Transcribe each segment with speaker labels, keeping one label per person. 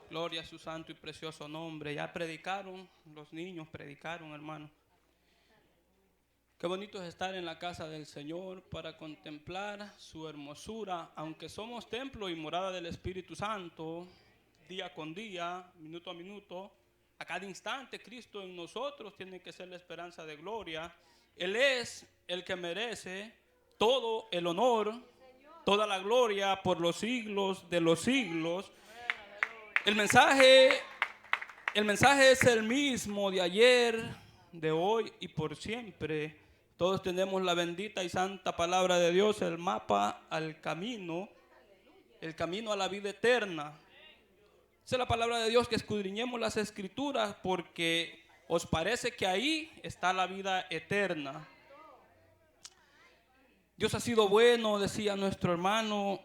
Speaker 1: Gloria a su santo y precioso nombre. Ya predicaron, los niños predicaron, hermano. Qué bonito es estar en la casa del Señor para contemplar su hermosura. Aunque somos templo y morada del Espíritu Santo, día con día, minuto a minuto, a cada instante Cristo en nosotros tiene que ser la esperanza de gloria. Él es el que merece todo el honor, toda la gloria por los siglos de los siglos. El mensaje es el mismo de ayer, de hoy y por siempre. Todos tenemos la bendita y santa palabra de Dios, el mapa al camino, el camino a la vida eterna. Esa es la palabra de Dios, que escudriñemos las escrituras porque os parece que ahí está la vida eterna. Dios ha sido bueno, decía nuestro hermano,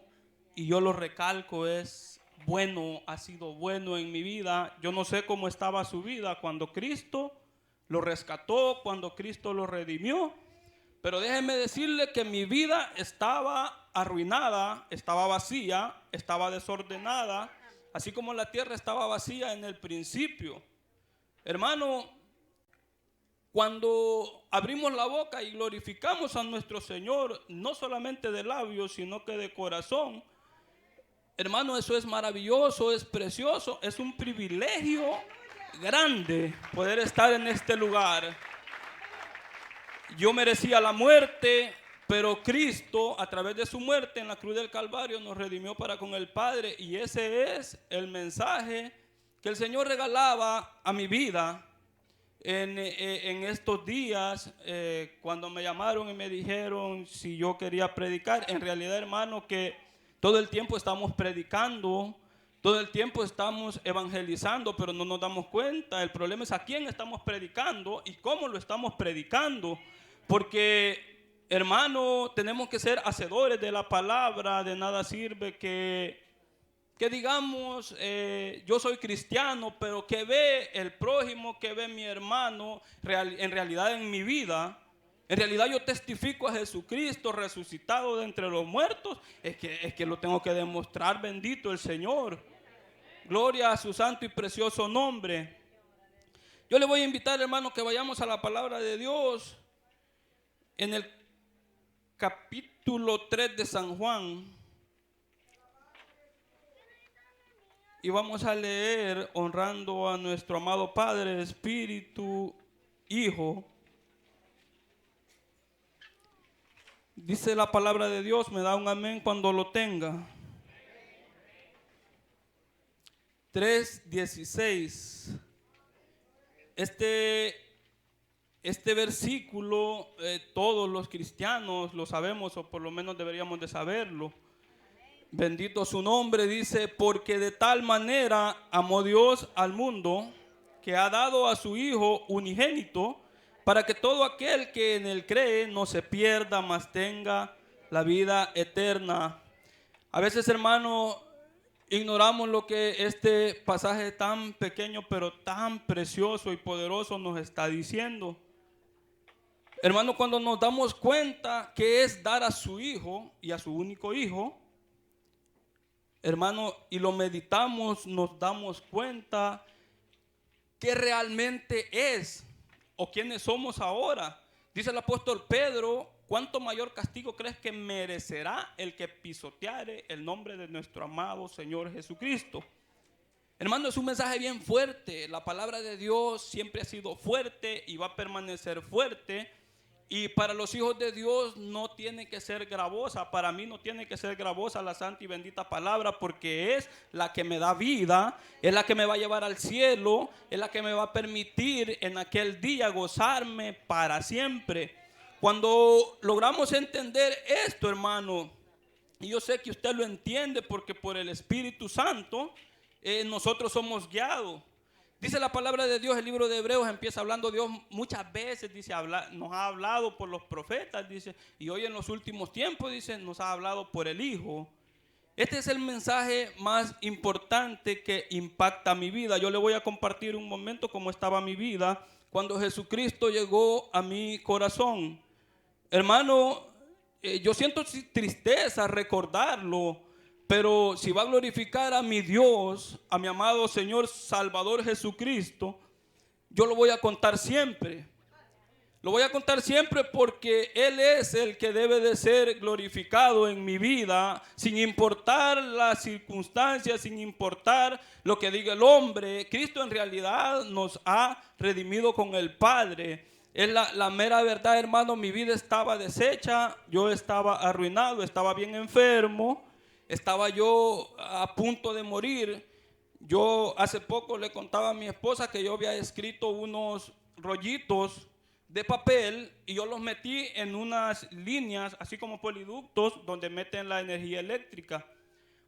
Speaker 1: y yo lo recalco, es bueno, ha sido bueno en mi vida. Yo no sé cómo estaba su vida cuando Cristo lo rescató, cuando Cristo lo redimió, pero déjeme decirle que mi vida estaba arruinada, estaba vacía, estaba desordenada, así como la tierra estaba vacía en el principio. Hermano, cuando abrimos la boca y glorificamos a nuestro Señor, no solamente de labios, sino que de corazón, hermano, eso es maravilloso, es precioso, es un privilegio grande poder estar en este lugar. Yo merecía la muerte, pero Cristo, a través de su muerte en la cruz del Calvario, nos redimió para con el Padre. Y ese es el mensaje que el Señor regalaba a mi vida en estos días, cuando me llamaron y me dijeron si yo quería predicar. En realidad, hermano, que todo el tiempo estamos predicando, todo el tiempo estamos evangelizando, pero no nos damos cuenta. El problema es a quién estamos predicando y cómo lo estamos predicando. Porque, hermano, tenemos que ser hacedores de la palabra. De nada sirve que digamos, yo soy cristiano, pero que ve el prójimo, que ve mi hermano, en realidad en mi vida. En realidad yo testifico a Jesucristo resucitado de entre los muertos. Es que lo tengo que demostrar, bendito el Señor. Gloria a su santo y precioso nombre. Yo le voy a invitar, hermano, que vayamos a la palabra de Dios en el capítulo 3 de San Juan. Y vamos a leer honrando a nuestro amado Padre, Espíritu, Hijo. Dice la palabra de Dios, me da un amén cuando lo tenga. 3:16. Este versículo, todos los cristianos lo sabemos, o por lo menos deberíamos de saberlo. Bendito su nombre. Dice: porque de tal manera amó Dios al mundo, que ha dado a su Hijo unigénito, para que todo aquel que en él cree no se pierda, mas tenga la vida eterna. A veces, hermano, ignoramos lo que este pasaje tan pequeño pero tan precioso y poderoso nos está diciendo. Hermano, cuando nos damos cuenta que es dar a su Hijo y a su único Hijo, hermano, y lo meditamos, nos damos cuenta que realmente es o quiénes somos ahora. Dice el apóstol Pedro: ¿cuánto mayor castigo crees que merecerá el que pisoteare el nombre de nuestro amado Señor Jesucristo? Hermano, es un mensaje bien fuerte. La palabra de Dios siempre ha sido fuerte y va a permanecer fuerte. Y para los hijos de Dios no tiene que ser gravosa. Para mí no tiene que ser gravosa la santa y bendita palabra, porque es la que me da vida, es la que me va a llevar al cielo, es la que me va a permitir en aquel día gozarme para siempre. Cuando logramos entender esto, hermano, y yo sé que usted lo entiende porque por el Espíritu Santo nosotros somos guiados. Dice la palabra de Dios, el libro de Hebreos empieza hablando Dios muchas veces, dice, nos ha hablado por los profetas, dice, y hoy en los últimos tiempos, dice, nos ha hablado por el Hijo. Este es el mensaje más importante que impacta mi vida. Yo le voy a compartir un momento cómo estaba mi vida cuando Jesucristo llegó a mi corazón. Hermano, yo siento tristeza recordarlo, Pero si va a glorificar a mi Dios, a mi amado Señor Salvador Jesucristo, yo lo voy a contar siempre. Lo voy a contar siempre porque Él es el que debe de ser glorificado en mi vida, sin importar las circunstancias, sin importar lo que diga el hombre. Cristo en realidad nos ha redimido con el Padre. Es la mera verdad, hermano. Mi vida estaba deshecha, yo estaba arruinado, estaba bien enfermo, estaba yo a punto de morir. Yo hace poco le contaba a mi esposa que yo había escrito unos rollitos de papel y yo los metí en unas líneas, así como poliductos, donde meten la energía eléctrica.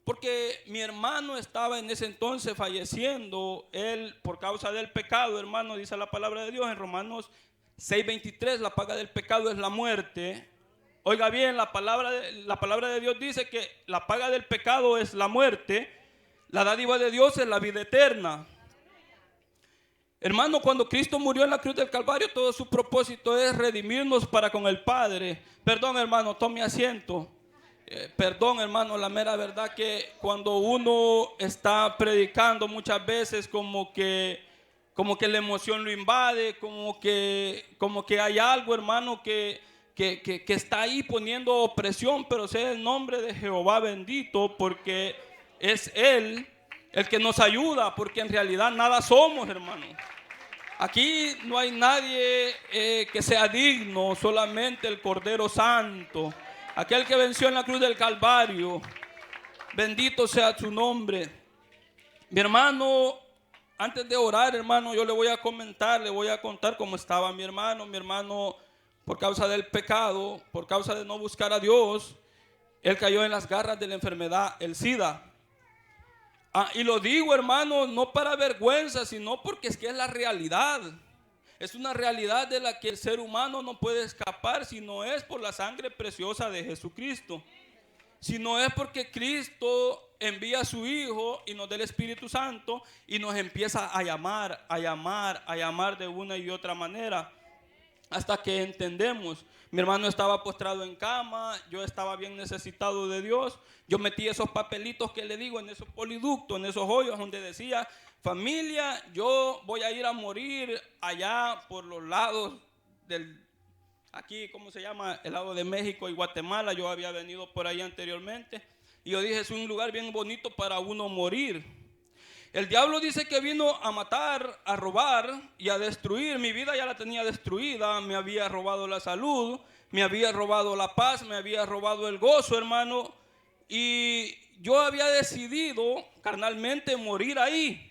Speaker 1: Porque mi hermano estaba en ese entonces falleciendo, él por causa del pecado, hermano, dice la palabra de Dios en Romanos 6:23, la paga del pecado es la muerte. Oiga bien, la palabra de Dios dice que la paga del pecado es la muerte, la dádiva de Dios es la vida eterna. Hermano, cuando Cristo murió en la cruz del Calvario, todo su propósito es redimirnos para con el Padre. Perdón, hermano, tome asiento. Perdón, hermano, la mera verdad que cuando uno está predicando muchas veces como que la emoción lo invade, como que hay algo, hermano, que está ahí poniendo opresión, pero sea el nombre de Jehová bendito, porque es Él el que nos ayuda, porque en realidad nada somos, hermano. Aquí no hay nadie que sea digno, solamente el Cordero Santo, aquel que venció en la cruz del Calvario. Bendito sea su nombre. Mi hermano, antes de orar, hermano, yo le voy a comentar, le voy a contar cómo estaba mi hermano. Mi hermano, por causa del pecado, por causa de no buscar a Dios, él cayó en las garras de la enfermedad, el SIDA. Y lo digo, hermano, no para vergüenza, sino porque es que es la realidad. Es una realidad de la que el ser humano no puede escapar, si no es por la sangre preciosa de Jesucristo. Si no es porque Cristo envía a su Hijo y nos da el Espíritu Santo y nos empieza a llamar de una y otra manera, hasta que entendemos. Mi hermano estaba postrado en cama, yo estaba bien necesitado de Dios. Yo metí esos papelitos que le digo en esos poliductos, en esos hoyos donde decía: familia, yo voy a ir a morir allá por los lados aquí, ¿cómo se llama? El lado de México y Guatemala. Yo había venido por ahí anteriormente y yo dije: es un lugar bien bonito para uno morir. El diablo dice que vino a matar, a robar y a destruir. Mi vida ya la tenía destruida. Me había robado la salud, me había robado la paz, me había robado el gozo, hermano. Y yo había decidido carnalmente morir ahí.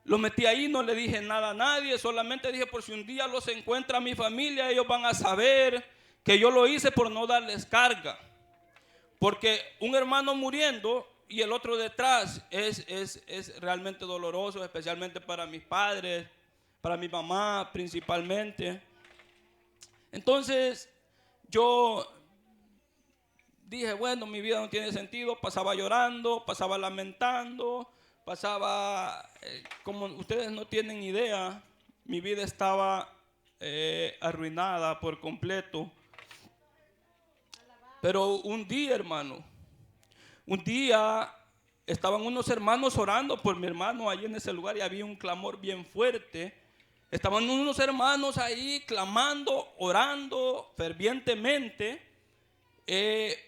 Speaker 1: Lo metí ahí, no le dije nada a nadie. Solamente dije: por si un día los encuentra mi familia, ellos van a saber que yo lo hice por no darles carga. Porque un hermano muriendo y el otro detrás es realmente doloroso, especialmente para mis padres, para mi mamá principalmente. Entonces yo dije: bueno, mi vida no tiene sentido. Pasaba llorando, pasaba lamentando, pasaba, como ustedes no tienen idea, mi vida estaba arruinada por completo. Pero un día, hermano, estaban unos hermanos orando por mi hermano ahí en ese lugar y había un clamor bien fuerte. Estaban unos hermanos ahí clamando, orando fervientemente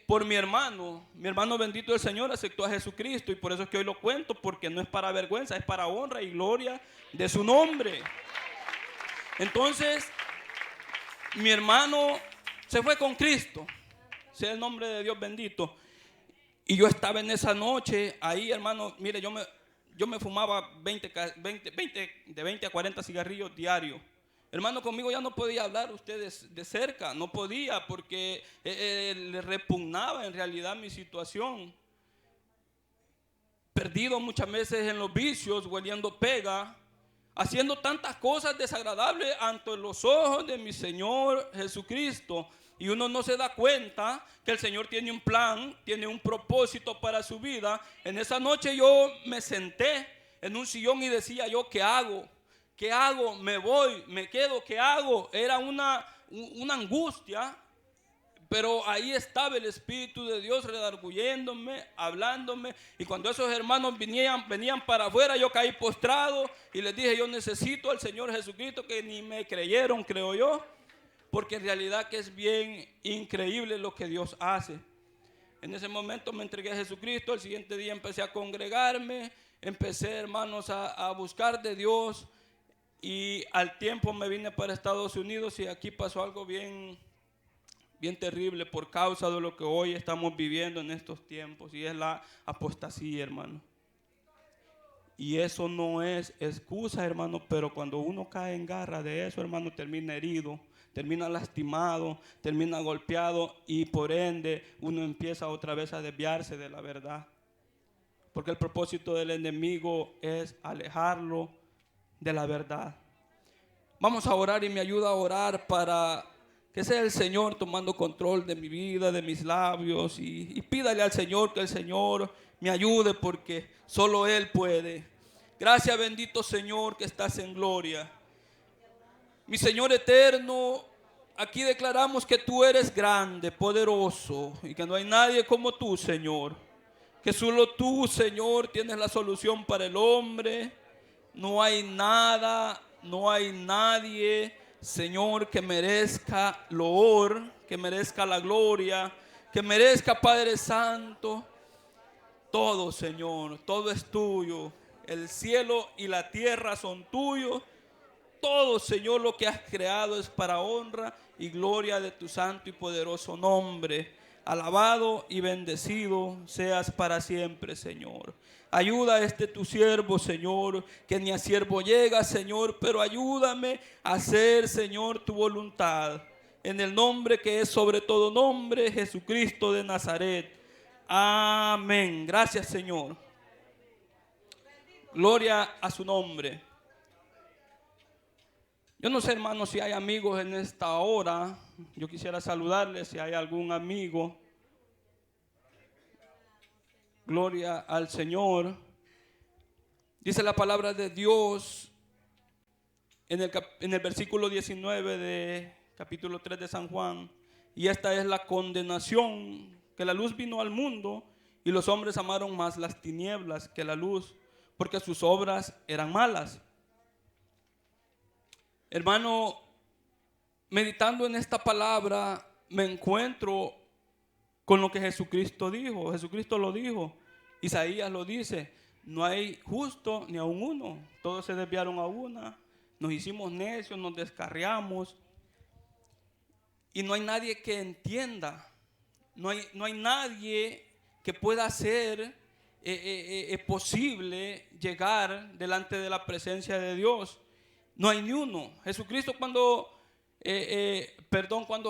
Speaker 1: por mi hermano. Mi hermano, bendito el Señor, aceptó a Jesucristo y por eso es que hoy lo cuento, porque no es para vergüenza, es para honra y gloria de su nombre. Entonces, mi hermano se fue con Cristo, sea el nombre de Dios bendito. Y yo estaba en esa noche ahí, hermano. Mire, yo me fumaba de 20 a 40 cigarrillos diarios. Hermano, conmigo ya no podía hablar ustedes de cerca. No podía porque le repugnaba en realidad mi situación. Perdido muchas veces en los vicios, hueliendo pega, haciendo tantas cosas desagradables ante los ojos de mi Señor Jesucristo. Y uno no se da cuenta que el Señor tiene un plan, tiene un propósito para su vida. En esa noche yo me senté en un sillón y decía yo: ¿qué hago? ¿Qué hago? ¿Me voy? ¿Me quedo? ¿Qué hago? Era una angustia Pero ahí estaba el Espíritu de Dios redarguyéndome, hablándome. Y cuando esos hermanos venían para afuera, yo caí postrado y les dije, yo necesito al Señor Jesucristo, que ni me creyeron, creo yo. Porque en realidad que es bien increíble lo que Dios hace. En ese momento me entregué a Jesucristo. El siguiente día empecé a congregarme. Empecé, hermanos, a buscar de Dios. Y al tiempo me vine para Estados Unidos y aquí pasó algo bien terrible por causa de lo que hoy estamos viviendo en estos tiempos, y es la apostasía, hermano. Y eso no es excusa, hermano, pero cuando uno cae en garra de eso, hermano, termina herido, termina lastimado, termina golpeado, y por ende uno empieza otra vez a desviarse de la verdad. Porque el propósito del enemigo es alejarlo de la verdad. Vamos a orar, y me ayuda a orar para que sea el Señor tomando control de mi vida, de mis labios, y pídale al Señor que el Señor me ayude, porque solo Él puede. Gracias, bendito Señor, que estás en gloria. Mi Señor eterno, aquí declaramos que tú eres grande, poderoso, y que no hay nadie como tú, Señor. Que solo tú, Señor, tienes la solución para el hombre. No hay nada, no hay nadie, Señor, que merezca loor, que merezca la gloria, que merezca, Padre Santo. Todo, Señor, todo es tuyo. El cielo y la tierra son tuyos. Todo, Señor, lo que has creado es para honra y gloria de tu santo y poderoso nombre. Alabado y bendecido seas para siempre, Señor. Ayuda a este tu siervo, Señor, que ni a siervo llega, Señor, pero ayúdame a hacer, Señor, tu voluntad. En el nombre que es sobre todo nombre, Jesucristo de Nazaret. Amén. Gracias, Señor. Gloria a su nombre. Yo no sé, hermanos, si hay amigos en esta hora. Yo quisiera saludarles si hay algún amigo. Gloria al Señor. Dice la palabra de Dios en el versículo 19 de capítulo 3 de San Juan. Y esta es la condenación, que la luz vino al mundo y los hombres amaron más las tinieblas que la luz, porque sus obras eran malas. Hermano, meditando en esta palabra, me encuentro con lo que Jesucristo dijo. Jesucristo lo dijo. Isaías lo dice: no hay justo ni aun uno. Todos se desviaron a una. Nos hicimos necios, nos descarriamos. Y no hay nadie que entienda. No hay nadie que pueda hacer posible llegar delante de la presencia de Dios. No hay ni uno. Jesucristo cuando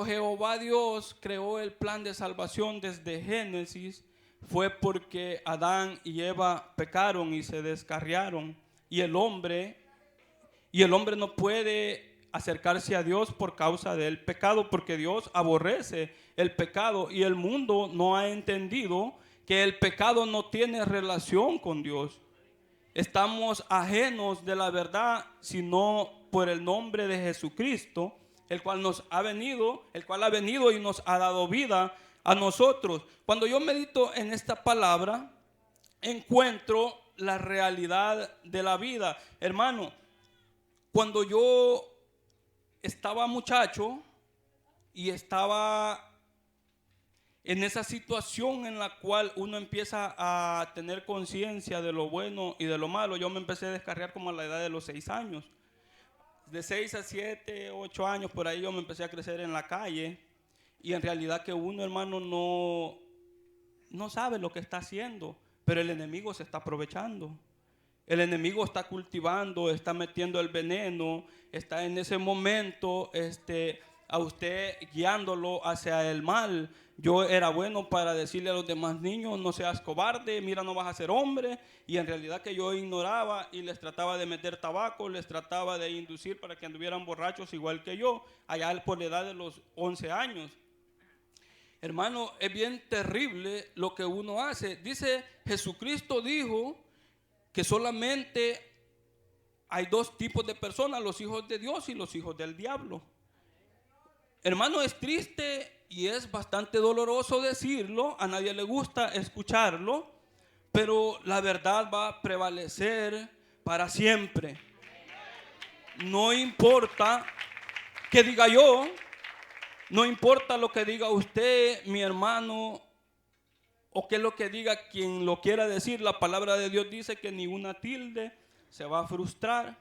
Speaker 1: Jehová Dios creó el plan de salvación desde Génesis, fue porque Adán y Eva pecaron y se descarriaron. Y el hombre no puede acercarse a Dios por causa del pecado, porque Dios aborrece el pecado, y el mundo no ha entendido que el pecado no tiene relación con Dios. Estamos ajenos de la verdad, sino por el nombre de Jesucristo, el cual ha venido y nos ha dado vida a nosotros. Cuando yo medito en esta palabra, encuentro la realidad de la vida. Hermano, cuando yo estaba muchacho y estaba en esa situación en la cual uno empieza a tener conciencia de lo bueno y de lo malo, yo me empecé a descarriar como a la edad de los 6 años. De 6 a 7, 8 años, por ahí yo me empecé a crecer en la calle. Y en realidad que uno, hermano, no sabe lo que está haciendo, pero el enemigo se está aprovechando. El enemigo está cultivando, está metiendo el veneno, está en ese momento a usted guiándolo hacia el mal. Yo era bueno para decirle a los demás niños: no seas cobarde, mira, no vas a ser hombre. Y en realidad que yo ignoraba y les trataba de meter tabaco, les trataba de inducir para que anduvieran borrachos igual que yo, allá por la edad de los 11 años. Hermano, es bien terrible lo que uno hace. Dice, Jesucristo dijo que solamente hay 2 tipos de personas: los hijos de Dios y los hijos del diablo. Hermano, es triste y es bastante doloroso decirlo, a nadie le gusta escucharlo, pero la verdad va a prevalecer para siempre. No importa qué diga yo, no importa lo que diga usted, mi hermano, o qué es lo que diga quien lo quiera decir. La palabra de Dios dice que ni una tilde se va a frustrar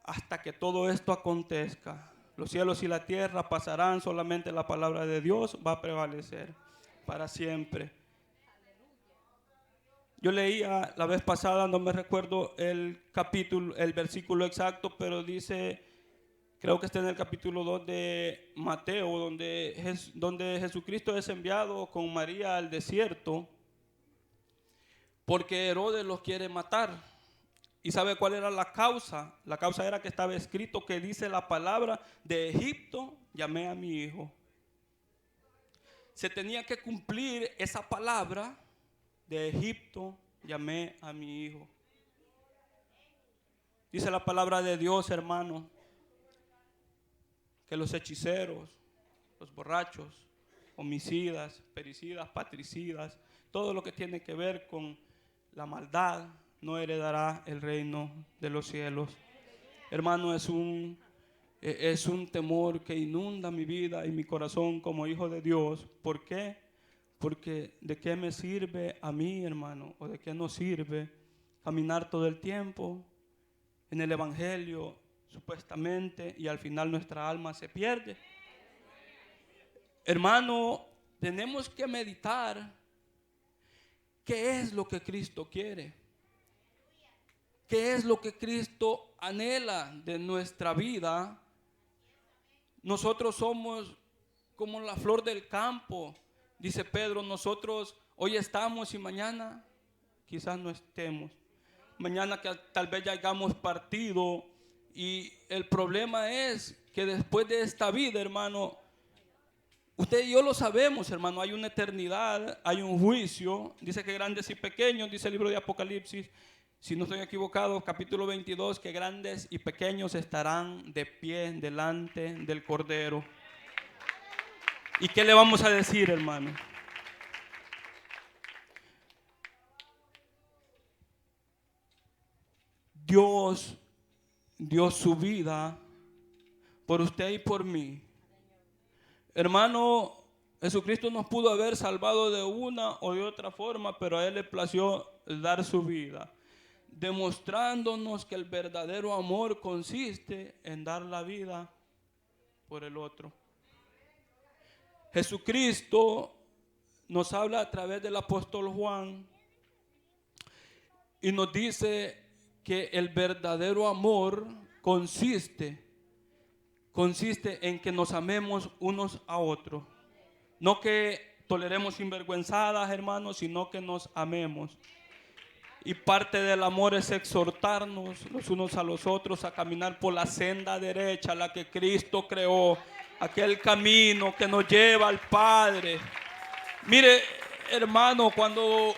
Speaker 1: hasta que todo esto acontezca. Los cielos y la tierra pasarán, solamente la palabra de Dios va a prevalecer para siempre. Yo leía la vez pasada, no me recuerdo el capítulo, el versículo exacto, pero dice, creo que está en el capítulo 2 de Mateo, donde Jesucristo es enviado con María al desierto porque Herodes los quiere matar. ¿Y sabe cuál era la causa? La causa era que estaba escrito que dice la palabra: de Egipto llamé a mi hijo. Se tenía que cumplir esa palabra: de Egipto llamé a mi hijo. Dice la palabra de Dios, hermano, que los hechiceros, los borrachos, homicidas, pericidas, patricidas, todo lo que tiene que ver con la maldad, no heredará el reino de los cielos. Hermano, es un temor que inunda mi vida y mi corazón como hijo de Dios. ¿Por qué? Porque ¿de qué me sirve a mí, hermano? ¿O de qué nos sirve caminar todo el tiempo en el evangelio supuestamente y al final nuestra alma se pierde? Hermano, tenemos que meditar qué es lo que Cristo quiere. ¿Qué es lo que Cristo anhela de nuestra vida? Nosotros somos como la flor del campo, dice Pedro. Nosotros hoy estamos y mañana quizás no estemos. Mañana que tal vez ya hayamos partido. Y el problema es que después de esta vida, hermano, usted y yo lo sabemos, hermano, hay una eternidad, hay un juicio. Dice que grandes y pequeños, dice el libro de Apocalipsis, si no estoy equivocado, capítulo 22, que grandes y pequeños estarán de pie delante del Cordero. ¿Y qué le vamos a decir, hermano? Dios dio su vida por usted y por mí. Hermano, Jesucristo nos pudo haber salvado de una o de otra forma, pero a Él le plació dar su vida, demostrándonos que el verdadero amor consiste en dar la vida por el otro. Jesucristo nos habla a través del apóstol Juan y nos dice que el verdadero amor consiste en que nos amemos unos a otros. No que toleremos sinvergüenzadas, hermanos, sino que nos amemos. Y parte del amor es exhortarnos los unos a los otros a caminar por la senda derecha, la que Cristo creó, aquel camino que nos lleva al Padre. Mire, hermano, cuando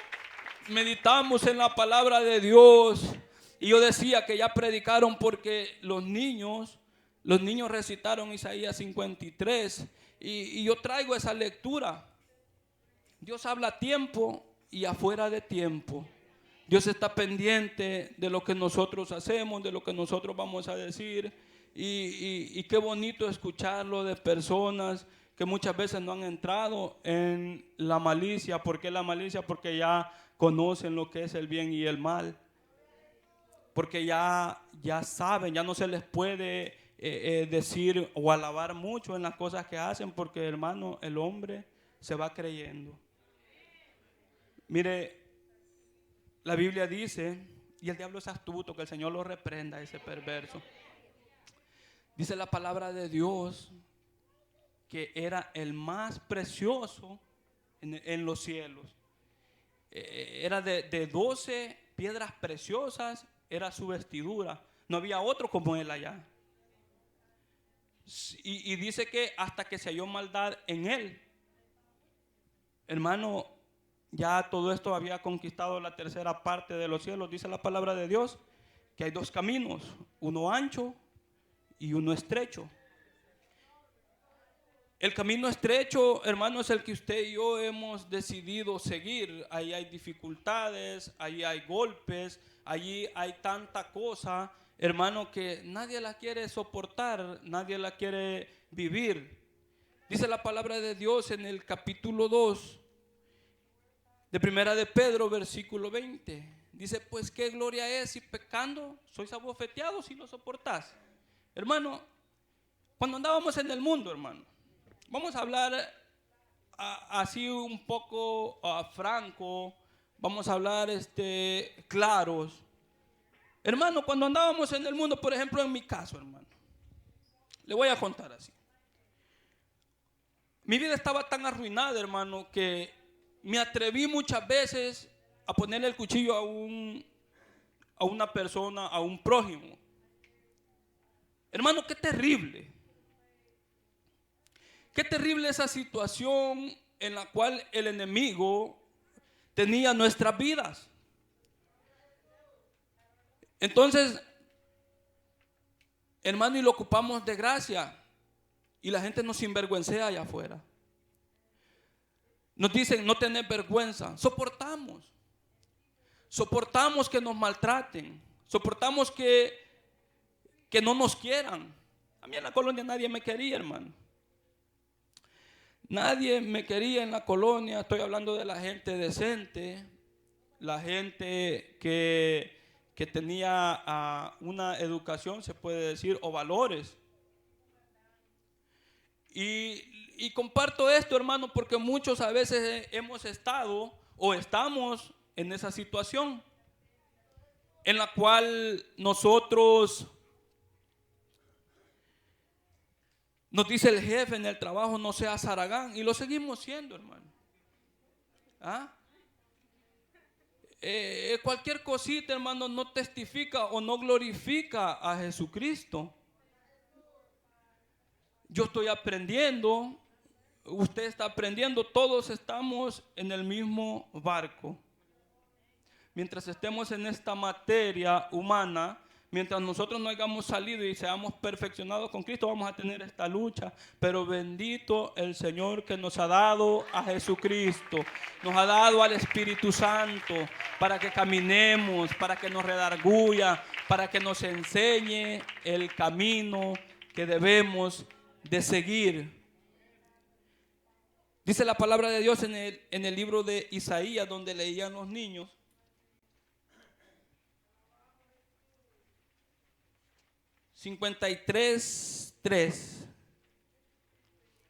Speaker 1: meditamos en la palabra de Dios, y yo decía que ya predicaron porque los niños recitaron Isaías 53, y yo traigo esa lectura. Dios habla a tiempo y afuera de tiempo. Dios está pendiente de lo que nosotros hacemos, de lo que nosotros vamos a decir. Y qué bonito escucharlo de personas que muchas veces no han entrado en la malicia. ¿Por qué la malicia? Porque ya conocen lo que es el bien y el mal. Porque ya saben, ya no se les puede decir o alabar mucho en las cosas que hacen, porque, hermano, el hombre se va creyendo. Mire, la Biblia dice, y el diablo es astuto, que el Señor lo reprenda, ese perverso. Dice la palabra de Dios que era el más precioso en los cielos. Era de 12 piedras preciosas, era su vestidura. No había otro como él allá. Y dice que hasta que se halló maldad en él. Hermano, ya todo esto había conquistado la tercera parte de los cielos. Dice la palabra de Dios que hay dos caminos, uno ancho y uno estrecho. El camino estrecho, hermano, es el que usted y yo hemos decidido seguir. Ahí hay dificultades, ahí hay golpes, allí hay tanta cosa, hermano, que nadie la quiere soportar, nadie la quiere vivir. Dice la palabra de Dios en el capítulo 2 de Primera de Pedro, versículo 20. Dice, pues qué gloria es si pecando sois abofeteados y lo soportás. Hermano, cuando andábamos en el mundo, hermano, vamos a hablar así un poco franco, vamos a hablar claros. Hermano, cuando andábamos en el mundo, por ejemplo en mi caso, hermano, le voy a contar así. Mi vida estaba tan arruinada, hermano, que me atreví muchas veces a ponerle el cuchillo a una persona, a un prójimo. Hermano, qué terrible. Qué terrible esa situación en la cual el enemigo tenía nuestras vidas. Entonces, hermano, y lo ocupamos de gracia. Y la gente nos sinvergüencea allá afuera. Nos dicen, no tenés vergüenza. Soportamos. Soportamos que nos maltraten. Soportamos que no nos quieran. A mí en la colonia nadie me quería, hermano. Nadie me quería en la colonia. Estoy hablando de la gente decente, la gente que tenía una educación, se puede decir, o valores. Y comparto esto, hermano, porque muchos a veces hemos estado o estamos en esa situación en la cual nosotros, nos dice el jefe en el trabajo, no sea zaragán, y lo seguimos siendo, hermano. Cualquier cosita, hermano, no testifica o no glorifica a Jesucristo. Yo estoy aprendiendo, usted está aprendiendo, todos estamos en el mismo barco. Mientras estemos en esta materia humana, mientras nosotros no hayamos salido y seamos perfeccionados con Cristo, vamos a tener esta lucha. Pero bendito el Señor que nos ha dado a Jesucristo, nos ha dado al Espíritu Santo para que caminemos, para que nos redarguya, para que nos enseñe el camino que debemos de seguir. Dice la palabra de Dios en el libro de Isaías, donde leían los niños. 53:3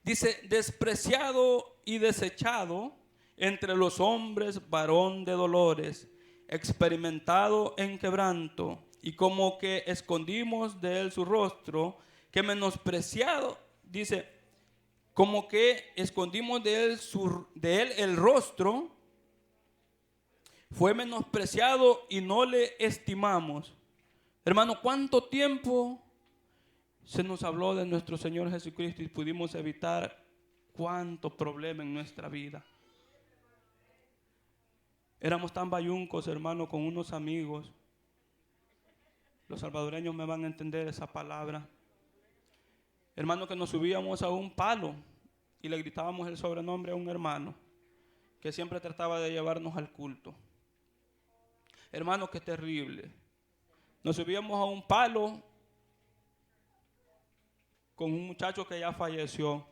Speaker 1: dice, despreciado y desechado entre los hombres, varón de dolores, experimentado en quebranto, y como que escondimos de él su rostro, que menospreciado, dice, como que escondimos de él el rostro, fue menospreciado y no le estimamos. Hermano, ¿cuánto tiempo se nos habló de nuestro Señor Jesucristo y pudimos evitar cuánto problema en nuestra vida? Éramos tan bayuncos, hermano, con unos amigos. Los salvadoreños me van a entender esa palabra. Hermano, que nos subíamos a un palo y le gritábamos el sobrenombre a un hermano que siempre trataba de llevarnos al culto. Hermano, qué terrible. Nos subíamos a un palo con un muchacho que ya falleció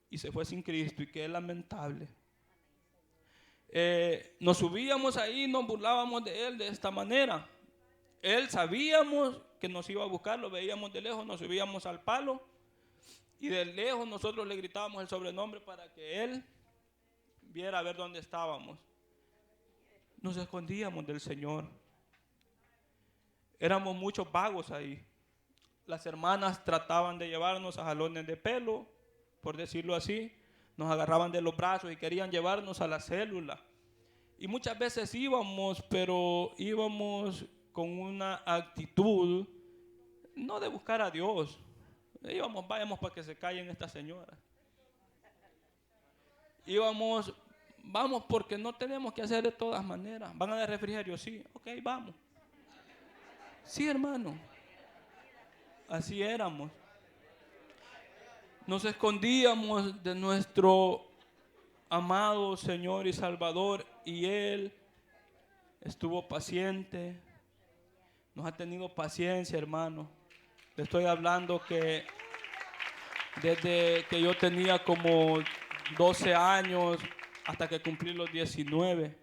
Speaker 1: y se fue sin Cristo, y que es lamentable. Nos subíamos ahí, nos burlábamos de él de esta manera. Él, sabíamos que nos iba a buscar, lo veíamos de lejos, nos subíamos al palo y de lejos nosotros le gritábamos el sobrenombre para que él viera a ver dónde estábamos. Nos escondíamos del Señor. Éramos muchos vagos ahí. Las hermanas trataban de llevarnos a jalones de pelo, por decirlo así. Nos agarraban de los brazos y querían llevarnos a la célula. Y muchas veces íbamos, pero íbamos con una actitud no de buscar a Dios. Íbamos, vayamos para que se callen estas señoras. Íbamos, vamos porque no tenemos que hacer de todas maneras. ¿Van a dar refrigerio? Sí, ok, vamos. Sí, hermano. Así éramos. Nos escondíamos de nuestro amado Señor y Salvador, y Él estuvo paciente, nos ha tenido paciencia, hermano. Le estoy hablando que desde que yo tenía como 12 años hasta que cumplí los 19,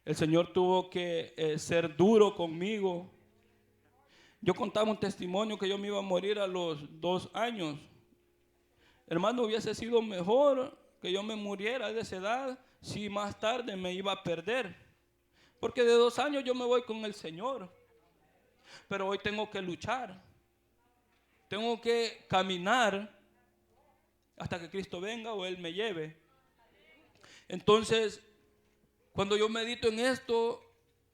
Speaker 1: el Señor tuvo que ser duro conmigo. Yo contaba un testimonio que yo me iba a morir a los 2 años. Hermano, hubiese sido mejor que yo me muriera de esa edad si más tarde me iba a perder. Porque de 2 años yo me voy con el Señor. Pero hoy tengo que luchar. Tengo que caminar hasta que Cristo venga o Él me lleve. Entonces, cuando yo medito en esto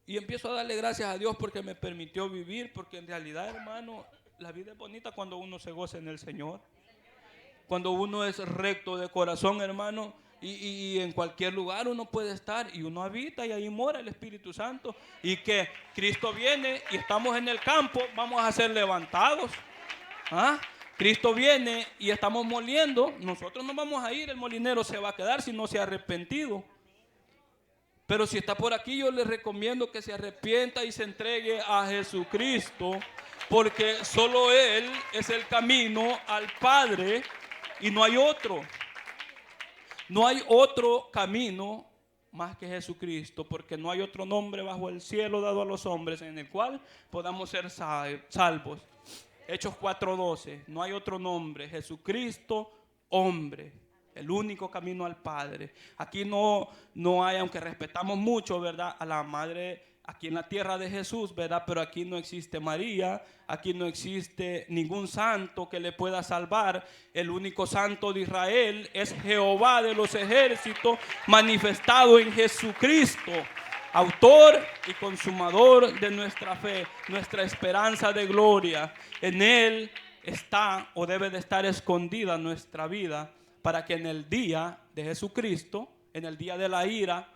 Speaker 1: y empiezo a darle gracias a Dios porque me permitió vivir, porque en realidad, hermano, la vida es bonita cuando uno se goza en el Señor. Cuando uno es recto de corazón, hermano, y en cualquier lugar uno puede estar y uno habita y ahí mora el Espíritu Santo. Y que Cristo viene y estamos en el campo, vamos a ser levantados. ¿Ah? Cristo viene y estamos moliendo, nosotros no vamos a ir, el molinero se va a quedar si no se ha arrepentido. Pero si está por aquí, yo le recomiendo que se arrepienta y se entregue a Jesucristo, porque solo Él es el camino al Padre y no hay otro. No hay otro camino más que Jesucristo, porque no hay otro nombre bajo el cielo dado a los hombres en el cual podamos ser salvos. Hechos 4:12, no hay otro nombre, Jesucristo, hombre, el único camino al Padre. Aquí no hay, aunque respetamos mucho, ¿verdad?, a la madre aquí en la tierra de Jesús, ¿verdad?, pero aquí no existe María, aquí no existe ningún santo que le pueda salvar. El único santo de Israel es Jehová de los ejércitos, manifestado en Jesucristo, autor y consumador de nuestra fe, nuestra esperanza de gloria. En Él está o debe de estar escondida nuestra vida, para que en el día de Jesucristo, en el día de la ira,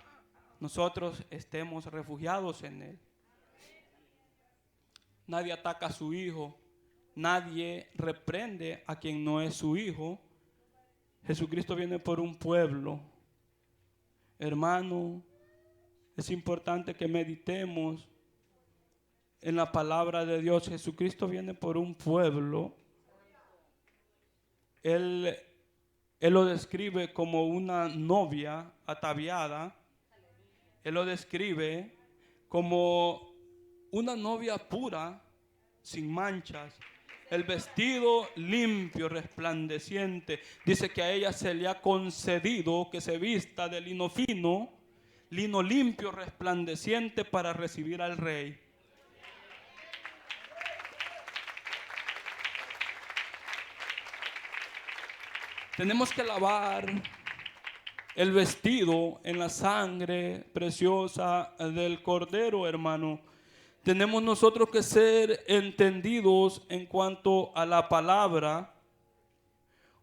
Speaker 1: nosotros estemos refugiados en Él. Nadie ataca a su hijo, nadie reprende a quien no es su hijo. Jesucristo viene por un pueblo. Hermano, es importante que meditemos en la palabra de Dios. Jesucristo viene por un pueblo. Él lo describe como una novia ataviada. Él lo describe como una novia pura, sin manchas. El vestido limpio, resplandeciente. Dice que a ella se le ha concedido que se vista de lino fino, lino limpio, resplandeciente, para recibir al Rey. Tenemos que lavar el vestido en la sangre preciosa del Cordero, hermano. Tenemos nosotros que ser entendidos en cuanto a la palabra,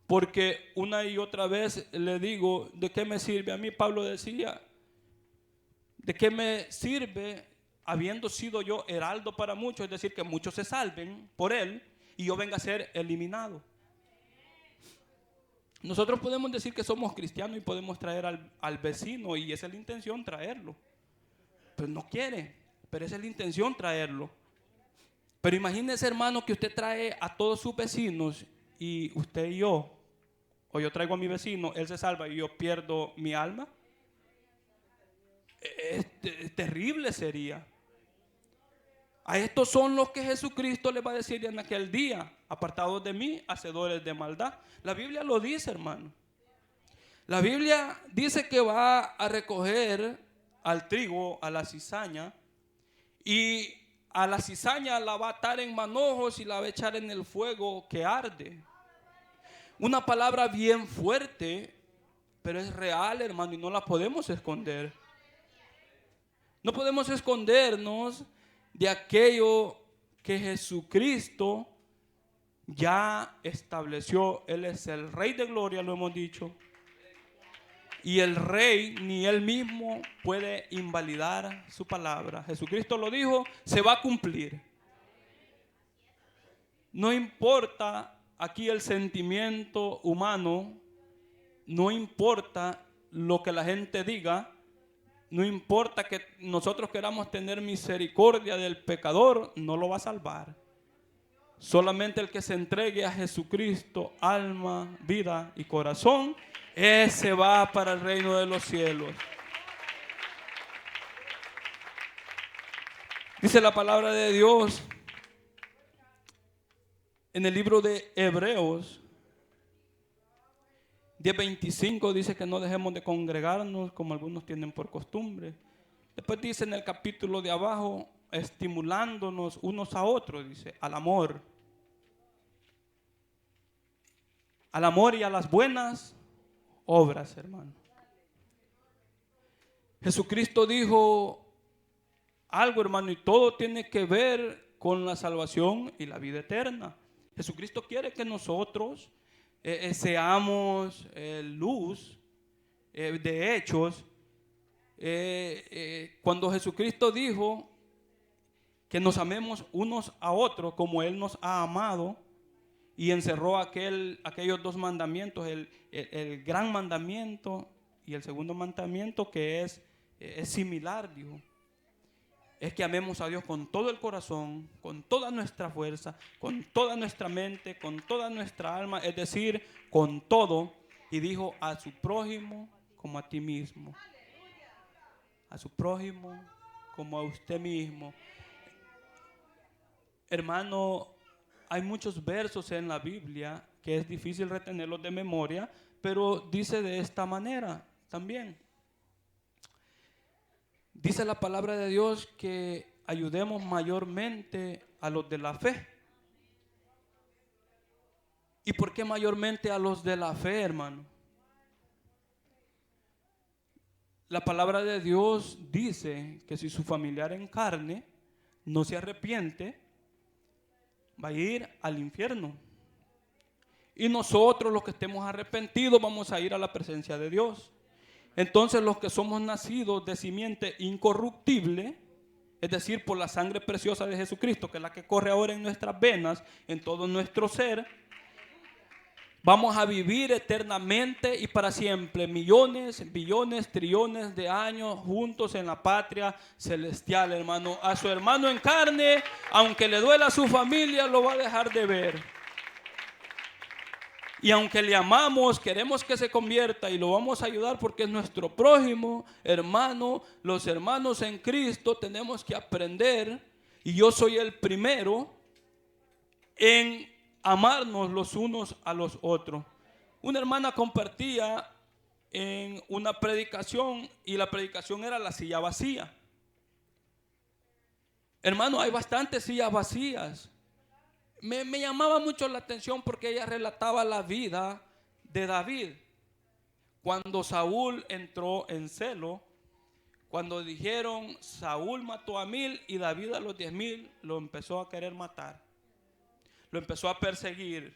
Speaker 1: porque una y otra vez le digo, ¿de qué me sirve? A mí Pablo decía, ¿de qué me sirve habiendo sido yo heraldo para muchos? Es decir, que muchos se salven por él y yo venga a ser eliminado. Nosotros podemos decir que somos cristianos y podemos traer al vecino, y esa es la intención, traerlo. Pero no quiere, pero esa es la intención, traerlo. Pero imagínese, hermano, que usted trae a todos sus vecinos y usted y yo, o yo traigo a mi vecino, él se salva y yo pierdo mi alma. Terrible sería. A estos son los que Jesucristo les va a decir en aquel día: apartados de mí, hacedores de maldad. La Biblia lo dice, hermano. La Biblia dice que va a recoger al trigo, a la cizaña, y a la cizaña la va a atar en manojos y la va a echar en el fuego que arde. Una palabra bien fuerte, pero es real, hermano, y no la podemos esconder. No podemos escondernos de aquello que Jesucristo ya estableció. Él es el Rey de gloria, lo hemos dicho. Y el Rey ni él mismo puede invalidar su palabra. Jesucristo lo dijo, se va a cumplir. No importa aquí el sentimiento humano, no importa lo que la gente diga, no importa que nosotros queramos tener misericordia del pecador, no lo va a salvar. Solamente el que se entregue a Jesucristo, alma, vida y corazón, ese va para el reino de los cielos. Dice la palabra de Dios en el libro de Hebreos 10:25, dice que no dejemos de congregarnos como algunos tienen por costumbre. Después dice en el capítulo de abajo, estimulándonos unos a otros, dice, al amor y a las buenas obras, hermano. Jesucristo dijo algo, hermano, y todo tiene que ver con la salvación y la vida eterna. Jesucristo quiere que nosotros seamos luz de hechos. Cuando Jesucristo dijo que nos amemos unos a otros como Él nos ha amado, y encerró aquellos dos mandamientos, el gran mandamiento y el segundo mandamiento, que es similar, dijo. Es que amemos a Dios con todo el corazón, con toda nuestra fuerza, con toda nuestra mente, con toda nuestra alma, es decir, con todo. Y dijo, a su prójimo como a ti mismo. A su prójimo como a usted mismo. Hermano, hay muchos versos en la Biblia que es difícil retenerlos de memoria, pero dice de esta manera también. Dice la palabra de Dios que ayudemos mayormente a los de la fe. ¿Y por qué mayormente a los de la fe, hermano? La palabra de Dios dice que si su familiar en carne no se arrepiente, va a ir al infierno. Y nosotros, los que estemos arrepentidos, vamos a ir a la presencia de Dios. Entonces, los que somos nacidos de simiente incorruptible, es decir, por la sangre preciosa de Jesucristo, que es la que corre ahora en nuestras venas, en todo nuestro ser, vamos a vivir eternamente y para siempre, millones, billones, trillones de años juntos en la patria celestial, hermano. A su hermano en carne, aunque le duela a su familia, lo va a dejar de ver. Y aunque le amamos, queremos que se convierta y lo vamos a ayudar porque es nuestro prójimo, hermano. Los hermanos en Cristo tenemos que aprender, y yo soy el primero en amarnos los unos a los otros. Una hermana compartía en una predicación y la predicación era la silla vacía. Hermano, hay bastantes sillas vacías. Me llamaba mucho la atención porque ella relataba la vida de David. Cuando Saúl entró en celo, cuando dijeron Saúl mató a 1000 y David a los 10,000, lo empezó a querer matar. Lo empezó a perseguir.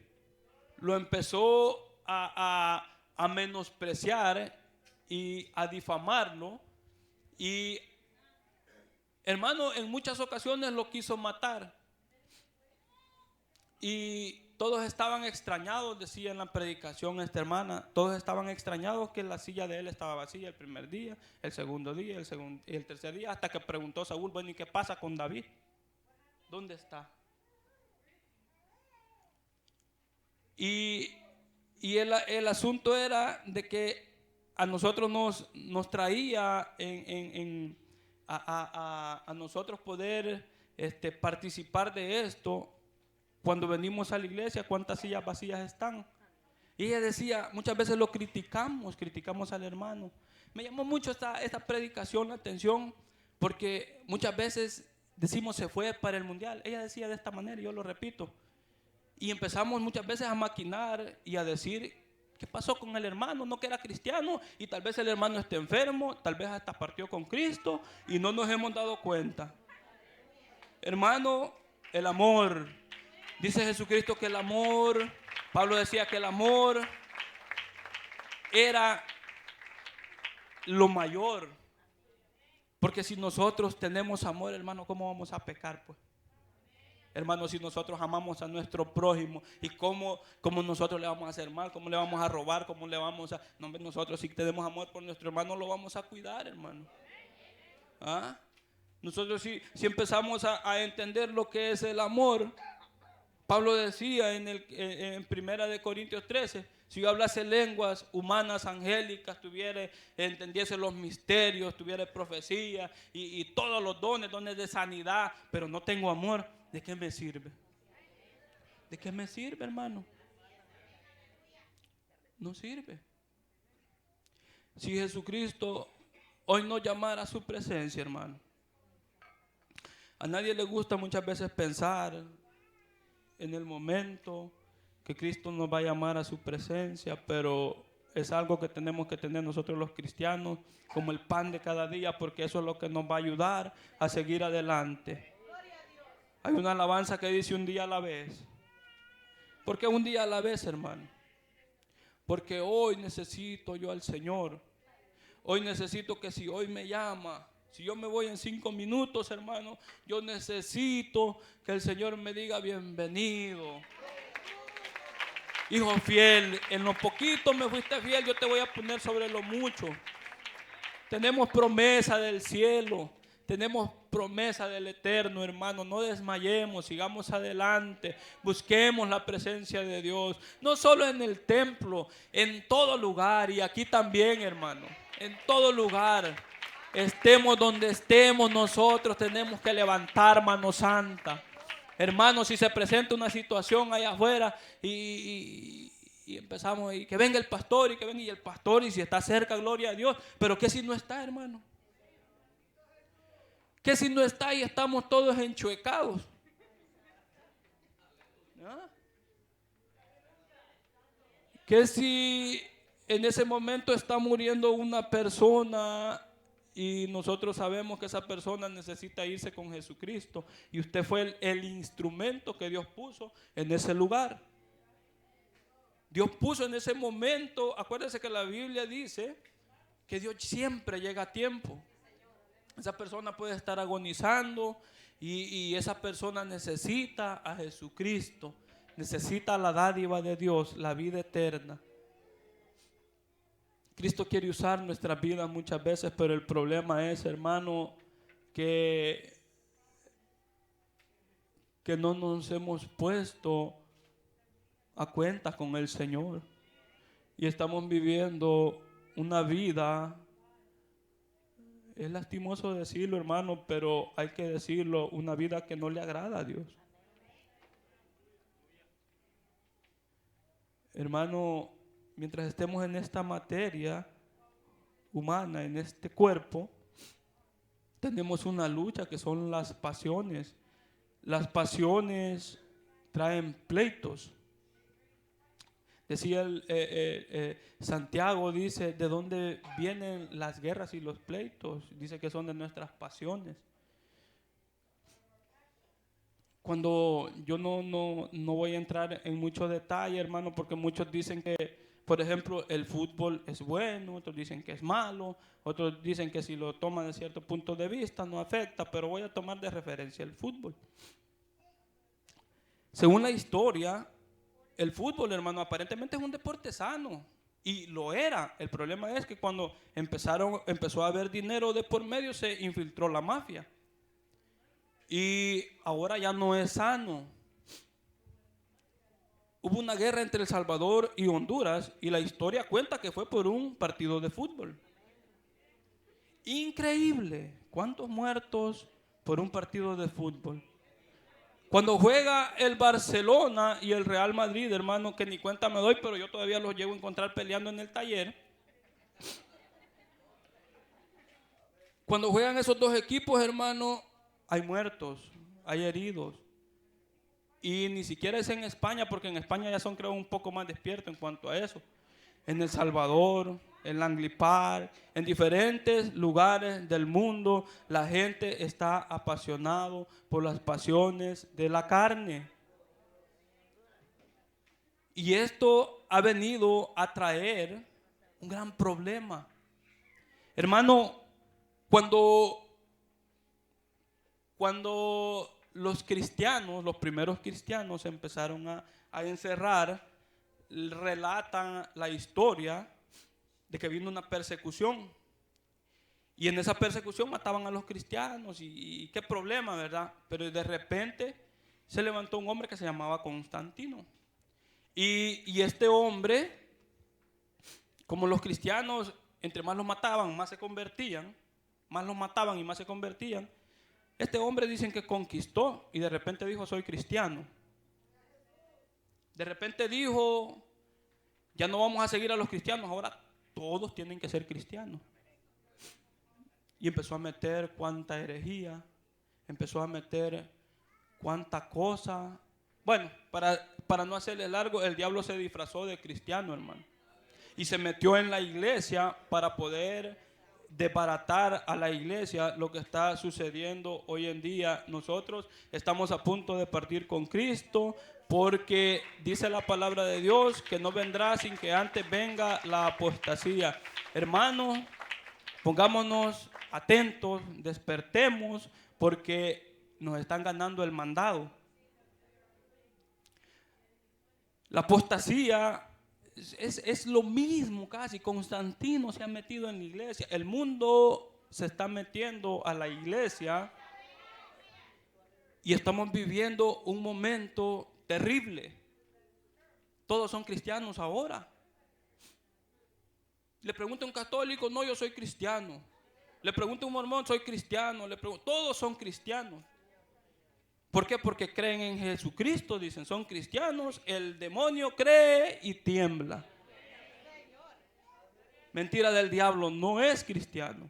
Speaker 1: Lo empezó a menospreciar y a difamarlo. Y hermano, en muchas ocasiones lo quiso matar. Y todos estaban extrañados, decía en la predicación esta hermana, todos estaban extrañados que la silla de él estaba vacía el primer día, el segundo día, el tercer día, hasta que preguntó Saúl, bueno, ¿y qué pasa con David? ¿Dónde está? Y el asunto era de que a nosotros nos traía a nosotros poder participar de esto. Cuando venimos a la iglesia, ¿cuántas sillas vacías están? Y ella decía, muchas veces lo criticamos al hermano. Me llamó mucho esta predicación la atención, porque muchas veces decimos se fue para el mundial. Ella decía de esta manera, y yo lo repito. Y empezamos muchas veces a maquinar y a decir, ¿qué pasó con el hermano? No que era cristiano, y tal vez el hermano esté enfermo, tal vez hasta partió con Cristo y no nos hemos dado cuenta. Hermano, el amor. Dice Jesucristo que el amor, Pablo decía que el amor era lo mayor. Porque si nosotros tenemos amor, hermano, ¿cómo vamos a pecar, pues? Hermanos, si nosotros amamos a nuestro prójimo, y cómo nosotros le vamos a hacer mal, cómo le vamos a robar, cómo le vamos a... No, nosotros si tenemos amor por nuestro hermano lo vamos a cuidar, hermano. ¿Ah? Nosotros si empezamos a entender lo que es el amor, Pablo decía en Primera de Corintios 13, si yo hablase lenguas humanas, angélicas, entendiese los misterios, tuviera profecía y todos los dones de sanidad, pero no tengo amor, ¿de qué me sirve? ¿De qué me sirve, hermano? No sirve. Si Jesucristo hoy nos llamara a su presencia, hermano, a nadie le gusta muchas veces pensar en el momento que Cristo nos va a llamar a su presencia, pero es algo que tenemos que tener nosotros los cristianos como el pan de cada día, porque eso es lo que nos va a ayudar a seguir adelante. Hay una alabanza que dice un día a la vez. ¿Por qué un día a la vez, hermano? Porque hoy necesito yo al Señor. Hoy necesito que si hoy me llama, si yo me voy en 5 minutos, hermano, yo necesito que el Señor me diga bienvenido. Hijo fiel, en lo poquito me fuiste fiel, yo te voy a poner sobre lo mucho. Tenemos promesa del cielo, tenemos promesa del eterno, hermano. No desmayemos, sigamos adelante, busquemos la presencia de Dios, no solo en el templo, en todo lugar, y aquí también, hermano, en todo lugar. Estemos donde estemos, nosotros tenemos que levantar mano santa. Hermano, si se presenta una situación allá afuera y empezamos, y que venga el pastor, y que venga y el pastor, y si está cerca, gloria a Dios. Pero ¿qué si no está, hermano? ¿Qué si no está y estamos todos enchuecados? ¿Ah? ¿Qué si en ese momento está muriendo una persona y nosotros sabemos que esa persona necesita irse con Jesucristo, y usted fue el instrumento que Dios puso en ese lugar? Dios puso en ese momento, acuérdese que la Biblia dice que Dios siempre llega a tiempo. Esa persona puede estar agonizando y esa persona necesita a Jesucristo, necesita la dádiva de Dios, la vida eterna. Cristo quiere usar nuestras vidas muchas veces, pero el problema es, hermano, que no nos hemos puesto a cuenta con el Señor y estamos viviendo una vida, es lastimoso decirlo, hermano, pero hay que decirlo, una vida que no le agrada a Dios. Hermano, mientras estemos en esta materia humana, en este cuerpo, tenemos una lucha que son las pasiones. Las pasiones traen pleitos. Decía Santiago, dice, ¿de dónde vienen las guerras y los pleitos? Dice que son de nuestras pasiones. Cuando yo no voy a entrar en mucho detalle, hermano, porque muchos dicen que, por ejemplo, el fútbol es bueno, otros dicen que es malo, otros dicen que si lo toman de cierto punto de vista no afecta, pero voy a tomar de referencia el fútbol. Según la historia, el fútbol, hermano, aparentemente es un deporte sano, y lo era. El problema es que cuando empezó a haber dinero de por medio, se infiltró la mafia. Y ahora ya no es sano. Hubo una guerra entre El Salvador y Honduras, y la historia cuenta que fue por un partido de fútbol. Increíble. ¿Cuántos muertos por un partido de fútbol? Cuando juega el Barcelona y el Real Madrid, hermano, que ni cuenta me doy, pero yo todavía los llego a encontrar peleando en el taller. Cuando juegan esos dos equipos, hermano, hay muertos, hay heridos. Y ni siquiera es en España, porque en España ya son, creo, un poco más despiertos en cuanto a eso. En El Salvador, en Langley Park, en diferentes lugares del mundo, la gente está apasionado por las pasiones de la carne. Y esto ha venido a traer un gran problema. Hermano, cuando los cristianos, los primeros cristianos se empezaron a encerrar, relatan la historia de que vino una persecución. Y en esa persecución mataban a los cristianos y qué problema, ¿verdad? Pero de repente se levantó un hombre que se llamaba Constantino. Y este hombre, como los cristianos, entre más los mataban, más se convertían, más los mataban y más se convertían, este hombre dicen que conquistó y de repente dijo, soy cristiano. De repente dijo, ya no vamos a seguir a los cristianos, ahora todos tienen que ser cristianos. Y empezó a meter cuánta herejía, empezó a meter cuánta cosa. Bueno, para no hacerle largo, el diablo se disfrazó de cristiano, hermano. Y se metió en la iglesia para poder desbaratar a la iglesia lo que está sucediendo hoy en día. Nosotros estamos a punto de partir con Cristo porque dice la palabra de Dios que no vendrá sin que antes venga la apostasía. Hermanos, pongámonos atentos, despertemos porque nos están ganando el mandado. La apostasía es lo mismo casi. Constantino se ha metido en la iglesia. El mundo se está metiendo a la iglesia y estamos viviendo un momento terrible. Todos son cristianos ahora. Le pregunta a un católico, no, yo soy cristiano. Le pregunta a un mormón, soy cristiano. Todos son cristianos. ¿Por qué? Porque creen en Jesucristo, dicen, son cristianos. El demonio cree y tiembla. Mentira del diablo, no es cristiano.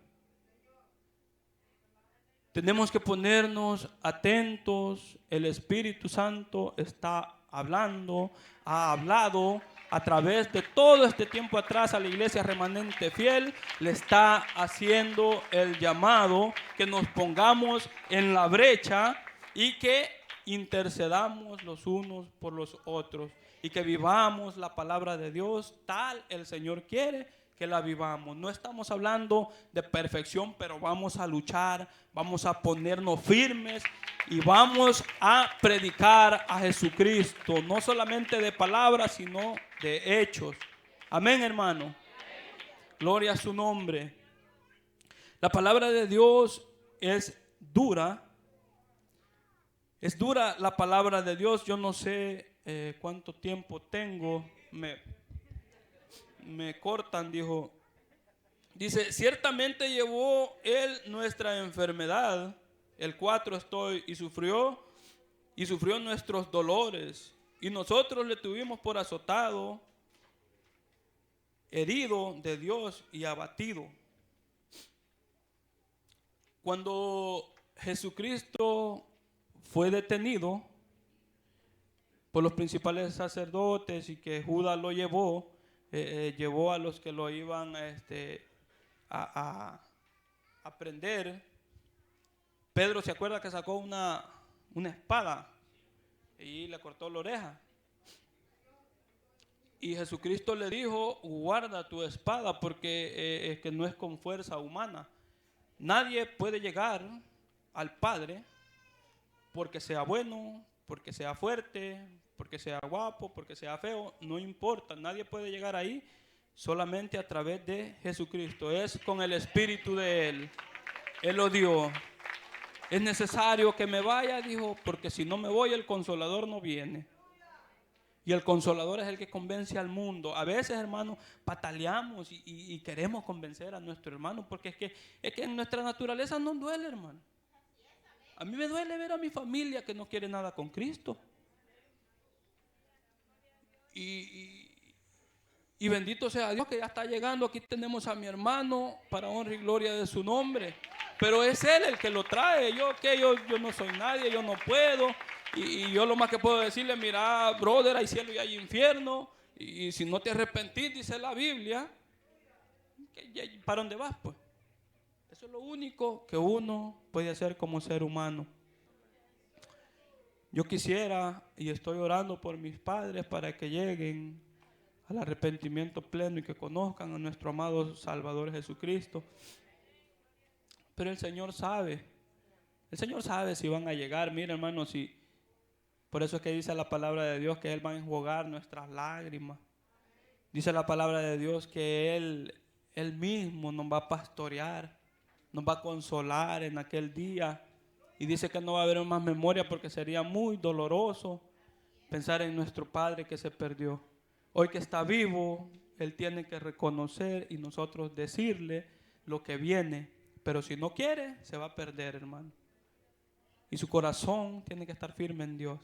Speaker 1: Tenemos que ponernos atentos. El Espíritu Santo está hablando, ha hablado a través de todo este tiempo atrás a la iglesia remanente fiel. Le está haciendo el llamado que nos pongamos en la brecha y que intercedamos los unos por los otros y que vivamos la palabra de Dios tal el Señor quiere que la vivamos. No estamos hablando de perfección, pero vamos a luchar, vamos a ponernos firmes y vamos a predicar a Jesucristo, no solamente de palabras, sino de hechos. Amén, hermano. Amén. Gloria a su nombre. La palabra de Dios es dura. Es dura la palabra de Dios. Yo no sé cuánto tiempo tengo. Me cortan, dijo. Dice, ciertamente llevó él nuestra enfermedad. El 4 estoy. Y sufrió nuestros dolores. Y nosotros le tuvimos por azotado, herido de Dios y abatido. Cuando Jesucristo fue detenido por los principales sacerdotes y que Judas lo llevó, llevó a los que lo iban a prender. Pedro se acuerda que sacó una espada y le cortó la oreja. Y Jesucristo le dijo, guarda tu espada porque es que no es con fuerza humana. Nadie puede llegar al Padre porque sea bueno, porque sea fuerte, porque sea guapo, porque sea feo, no importa. Nadie puede llegar ahí solamente a través de Jesucristo. Es con el Espíritu de Él. Él lo dio. Es necesario que me vaya, dijo, porque si no me voy el Consolador no viene. Y el Consolador es el que convence al mundo. A veces, hermano, pataleamos y queremos convencer a nuestro hermano porque es que en nuestra naturaleza nos duele, hermano. A mí me duele ver a mi familia que no quiere nada con Cristo. Y bendito sea Dios que ya está llegando. Aquí tenemos a mi hermano para honra y gloria de su nombre. Pero es Él el que lo trae. Yo no soy nadie, yo no puedo. Y yo lo más que puedo decirle, mira, brother, hay cielo y hay infierno. Y si no te arrepentís, dice la Biblia, ¿para dónde vas, pues? Eso es lo único que uno puede hacer como ser humano. Yo quisiera y estoy orando por mis padres para que lleguen al arrepentimiento pleno y que conozcan a nuestro amado Salvador Jesucristo. Pero el Señor sabe El Señor sabe si van a llegar. Mira, hermano, si por eso es que dice la palabra de Dios que Él va a enjugar nuestras lágrimas. Dice la palabra de Dios que Él mismo nos va a pastorear, nos va a consolar en aquel día. Y dice que no va a haber más memoria porque sería muy doloroso pensar en nuestro Padre que se perdió. Hoy que está vivo, Él tiene que reconocer y nosotros decirle lo que viene. Pero si no quiere, se va a perder, hermano. Y su corazón tiene que estar firme en Dios.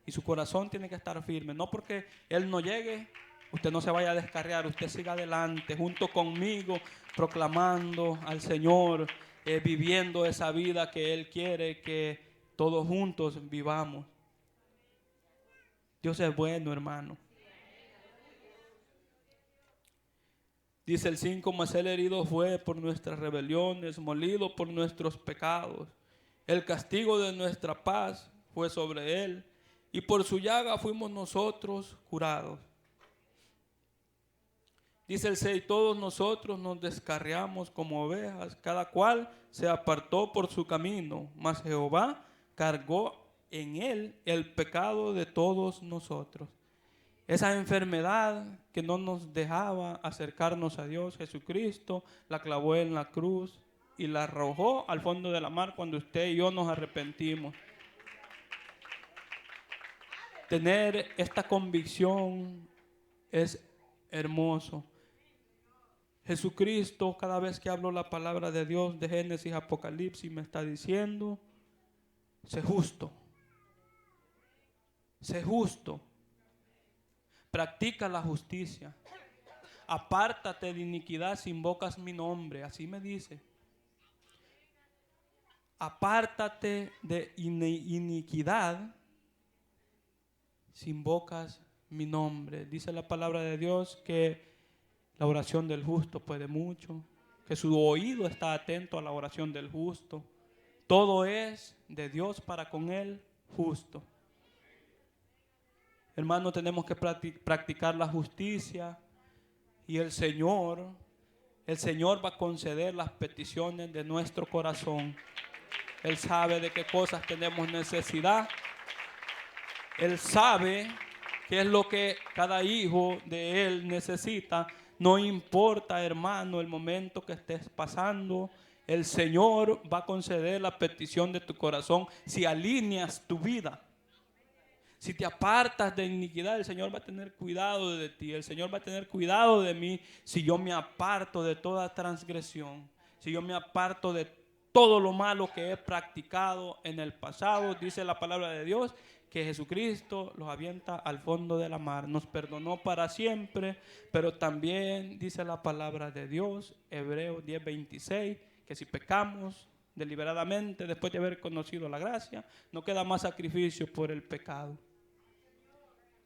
Speaker 1: Y su corazón tiene que estar firme. No porque Él no llegue, usted no se vaya a descarriar. Usted siga adelante junto conmigo, proclamando al Señor, viviendo esa vida que Él quiere que todos juntos vivamos. Dios es bueno, hermano. Dice el 5, mas Él herido fue por nuestras rebeliones, molido por nuestros pecados. El castigo de nuestra paz fue sobre Él, y por su llaga fuimos nosotros curados. Dice el 6, todos nosotros nos descarriamos como ovejas, cada cual se apartó por su camino, mas Jehová cargó en Él el pecado de todos nosotros. Esa enfermedad que no nos dejaba acercarnos a Dios, Jesucristo la clavó en la cruz y la arrojó al fondo de la mar cuando usted y yo nos arrepentimos. Tener esta convicción es hermoso. Jesucristo, cada vez que hablo la palabra de Dios de Génesis, Apocalipsis, me está diciendo, sé justo, sé justo. Practica la justicia. Apártate de iniquidad si invocas mi nombre. Así me dice. Apártate de iniquidad si invocas mi nombre. Dice la palabra de Dios que la oración del justo puede mucho. Que su oído está atento a la oración del justo. Todo es de Dios para con él justo. Hermano, tenemos que practicar la justicia y el Señor va a conceder las peticiones de nuestro corazón. Él sabe de qué cosas tenemos necesidad. Él sabe qué es lo que cada hijo de Él necesita. No importa, hermano, el momento que estés pasando. El Señor va a conceder la petición de tu corazón si alineas tu vida. Si te apartas de iniquidad, el Señor va a tener cuidado de ti. El Señor va a tener cuidado de mí si yo me aparto de toda transgresión. Si yo me aparto de todo lo malo que he practicado en el pasado. Dice la palabra de Dios que Jesucristo los avienta al fondo de la mar. Nos perdonó para siempre, pero también dice la palabra de Dios, Hebreos 10:26, que si pecamos deliberadamente después de haber conocido la gracia, no queda más sacrificio por el pecado.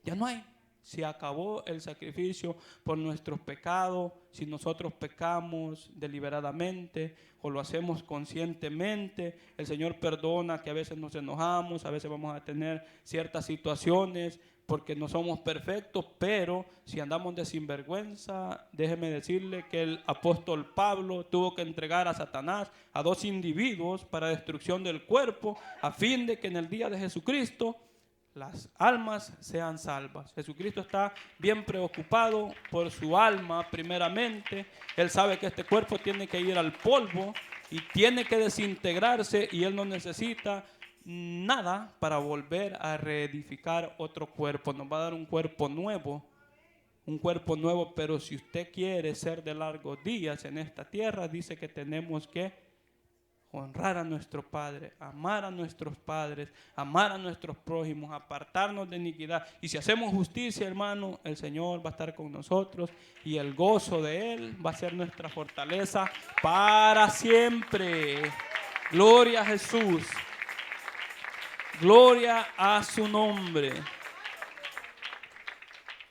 Speaker 1: Ya no hay. Se acabó el sacrificio por nuestros pecados. Si nosotros pecamos deliberadamente o lo hacemos conscientemente, el Señor perdona que a veces nos enojamos, a veces vamos a tener ciertas situaciones porque no somos perfectos, pero si andamos de sinvergüenza, déjeme decirle que el apóstol Pablo tuvo que entregar a Satanás a 2 individuos para destrucción del cuerpo, a fin de que en el día de Jesucristo las almas sean salvas. Jesucristo está bien preocupado por su alma primeramente. Él sabe que este cuerpo tiene que ir al polvo y tiene que desintegrarse y Él no necesita nada para volver a reedificar otro cuerpo. Nos va a dar un cuerpo nuevo, pero si usted quiere ser de largos días en esta tierra, dice que tenemos que honrar a nuestro Padre, amar a nuestros padres, amar a nuestros prójimos, apartarnos de iniquidad. Y si hacemos justicia, hermano, el Señor va a estar con nosotros y el gozo de Él va a ser nuestra fortaleza para siempre. Gloria a Jesús. Gloria a su nombre.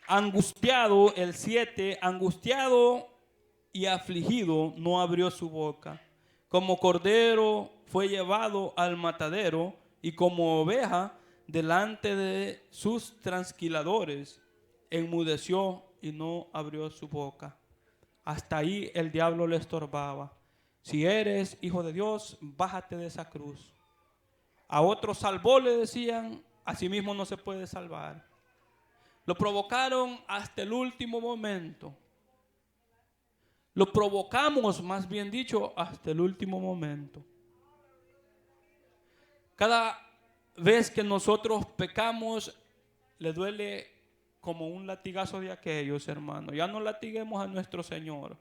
Speaker 1: Angustiado, el 7, angustiado y afligido, no abrió su boca. Como cordero fue llevado al matadero y como oveja delante de sus trasquiladores, enmudeció y no abrió su boca. Hasta ahí el diablo le estorbaba. Si eres hijo de Dios, bájate de esa cruz. A otro salvó, le decían, a sí mismo no se puede salvar. Lo provocaron hasta el último momento. Lo provocamos, más bien dicho, hasta el último momento. Cada vez que nosotros pecamos, le duele como un latigazo de aquellos, hermanos. Ya no latiguemos a nuestro Señor.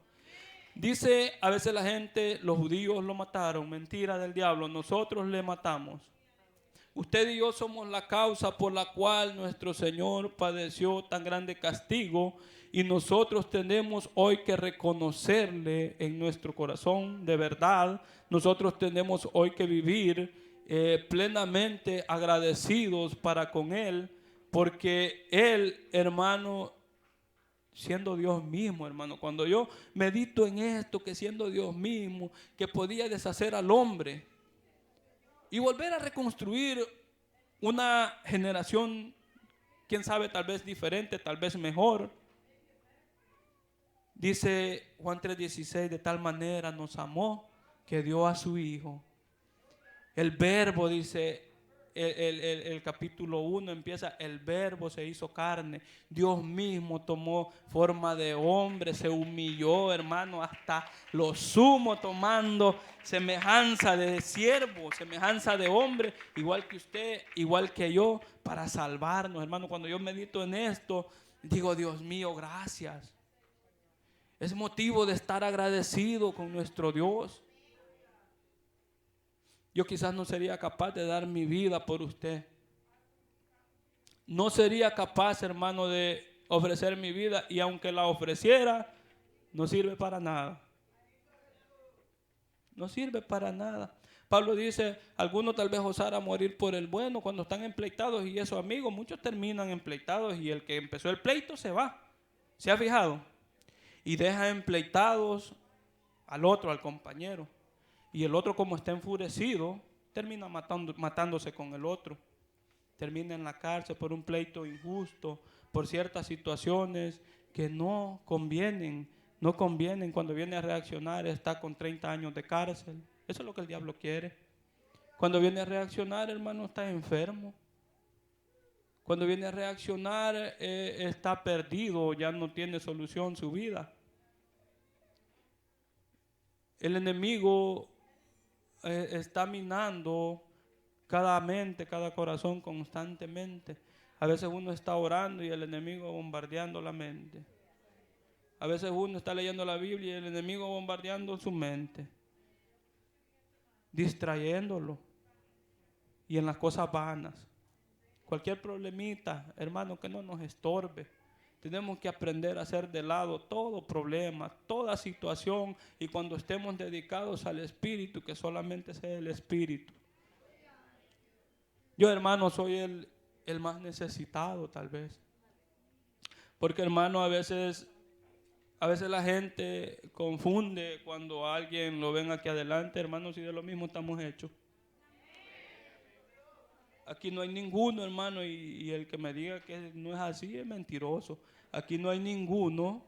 Speaker 1: Dice a veces la gente, los judíos lo mataron. Mentira del diablo, nosotros le matamos. Usted y yo somos la causa por la cual nuestro Señor padeció tan grande castigo, y nosotros tenemos hoy que reconocerle en nuestro corazón de verdad. Nosotros tenemos hoy que vivir plenamente agradecidos para con Él, porque Él, hermano, siendo Dios mismo, hermano, cuando yo medito en esto, que siendo Dios mismo, que podía deshacer al hombre y volver a reconstruir una generación, quién sabe, tal vez diferente, tal vez mejor. Dice Juan 3:16, de tal manera nos amó que dio a su Hijo. El verbo, dice el capítulo 1, empieza: el verbo se hizo carne. Dios mismo tomó forma de hombre, se humilló, hermano, hasta lo sumo, tomando semejanza de siervo, semejanza de hombre, igual que usted, igual que yo, para salvarnos, hermano. Cuando yo medito en esto, digo: Dios mío, gracias. Es motivo de estar agradecido con nuestro Dios. Yo quizás no sería capaz de dar mi vida por usted. No sería capaz, hermano, de ofrecer mi vida, y aunque la ofreciera, no sirve para nada. No sirve para nada. Pablo dice: algunos tal vez osara morir por el bueno cuando están empleitados, y esos amigos, muchos terminan empleitados, y el que empezó el pleito se va. ¿Se ha fijado? Y deja empleitados al otro, al compañero. Y el otro, como está enfurecido, termina matándose con el otro. Termina en la cárcel por un pleito injusto, por ciertas situaciones que no convienen. No convienen. Cuando viene a reaccionar, está con 30 años de cárcel. Eso es lo que el diablo quiere. Cuando viene a reaccionar, hermano, está enfermo. Cuando viene a reaccionar, está perdido, ya no tiene solución su vida. El enemigo está minando cada mente, cada corazón constantemente. A veces uno está orando y el enemigo bombardeando la mente. A veces uno está leyendo la Biblia y el enemigo bombardeando su mente, distrayéndolo y en las cosas vanas. Cualquier problemita, hermano, que no nos estorbe. Tenemos que aprender a hacer de lado todo problema, toda situación, y cuando estemos dedicados al Espíritu, que solamente sea el Espíritu. Yo, hermano, soy el más necesitado, tal vez. Porque, hermano, a veces la gente confunde cuando alguien lo ven aquí adelante, hermano, si de lo mismo estamos hechos. Aquí no hay ninguno, hermano, y el que me diga que no es así es mentiroso. Aquí no hay ninguno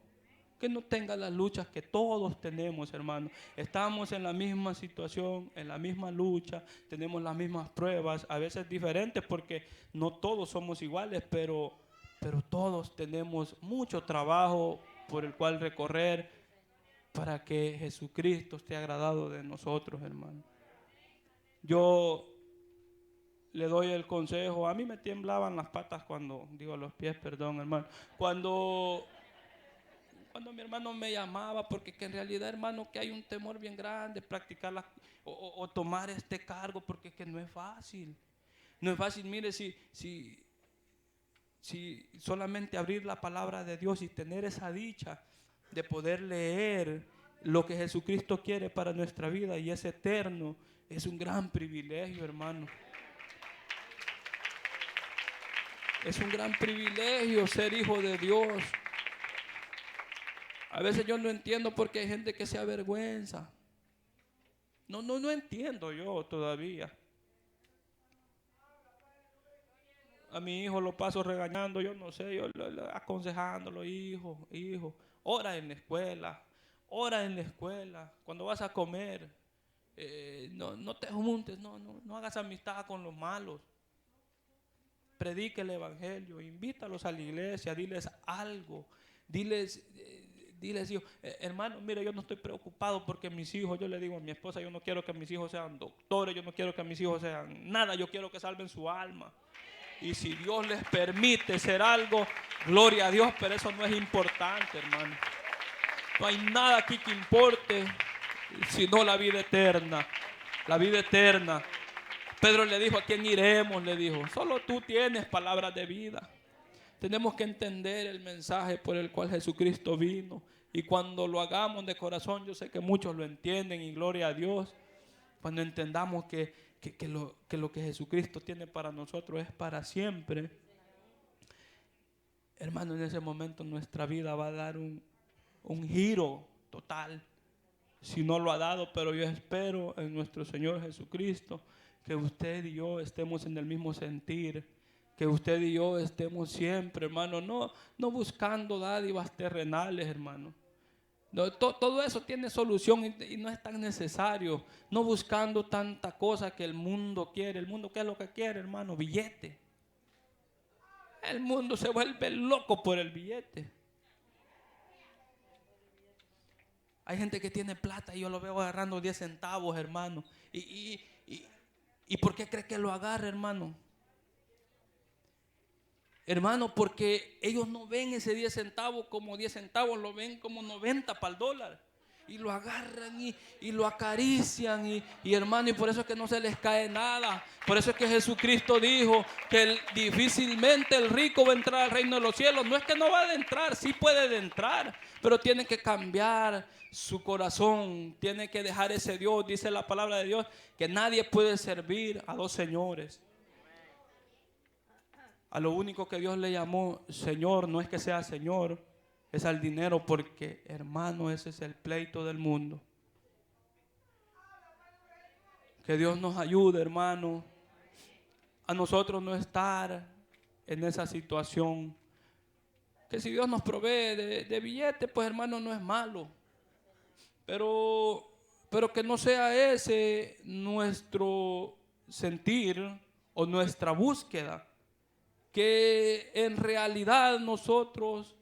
Speaker 1: que no tenga las luchas que todos tenemos, hermano. Estamos en la misma situación, en la misma lucha, tenemos las mismas pruebas, a veces diferentes porque no todos somos iguales, pero todos tenemos mucho trabajo por el cual recorrer para que Jesucristo esté agradado de nosotros, hermano. Yo le doy el consejo. A mí me temblaban las patas los pies, perdón, hermano. Cuando mi hermano me llamaba, porque que en realidad, hermano, que hay un temor bien grande, practicar o tomar este cargo, porque que no es fácil. No es fácil, mire, si solamente abrir la palabra de Dios y tener esa dicha de poder leer lo que Jesucristo quiere para nuestra vida y es eterno, es un gran privilegio, hermano. Es un gran privilegio ser hijo de Dios. A veces yo no entiendo por qué hay gente que se avergüenza. No entiendo yo todavía. A mi hijo lo paso regañando, yo no sé, aconsejándolo: hijo, ora en la escuela, ora en la escuela, cuando vas a comer, no te juntes, no hagas amistad con los malos. Predique el evangelio, invítalos a la iglesia, diles algo, diles, hijo, hermano, mire, yo no estoy preocupado porque mis hijos, yo le digo a mi esposa, yo no quiero que mis hijos sean doctores, yo no quiero que mis hijos sean nada, yo quiero que salven su alma. Y si Dios les permite ser algo, gloria a Dios, pero eso no es importante, hermano. No hay nada aquí que importe, sino la vida eterna. La vida eterna. Pedro le dijo, ¿a quién iremos? Le dijo, solo tú tienes palabras de vida. Tenemos que entender el mensaje por el cual Jesucristo vino. Y cuando lo hagamos de corazón, yo sé que muchos lo entienden y gloria a Dios. Cuando entendamos que lo que Jesucristo tiene para nosotros es para siempre. Hermano, en ese momento nuestra vida va a dar un giro total. Si no lo ha dado, pero yo espero en nuestro Señor Jesucristo que usted y yo estemos en el mismo sentir, que usted y yo estemos siempre, hermano, no buscando dádivas terrenales, hermano. No, todo eso tiene solución y no es tan necesario. No buscando tanta cosa que el mundo quiere. El mundo, ¿qué es lo que quiere, hermano? Billete. El mundo se vuelve loco por el billete. Hay gente que tiene plata y yo lo veo agarrando 10 centavos, hermano. ¿Y por qué cree que lo agarra, hermano? Hermano, porque ellos no ven ese 10 centavos como 10 centavos, lo ven como 90 para el dólar. Y lo agarran y lo acarician y hermano, y por eso es que no se les cae nada. Por eso es que Jesucristo dijo que difícilmente el rico va a entrar al reino de los cielos. No es que no va a entrar, sí puede de entrar, pero tiene que cambiar su corazón, tiene que dejar ese Dios. Dice la palabra de Dios que nadie puede servir a dos señores. A lo único que Dios le llamó Señor no es que sea Señor, es al dinero, porque hermano, ese es el pleito del mundo. Que Dios nos ayude, hermano, a nosotros no estar en esa situación. Que si Dios nos provee de billetes, pues hermano, no es malo. Pero que no sea ese nuestro sentir o nuestra búsqueda. Que en realidad nosotros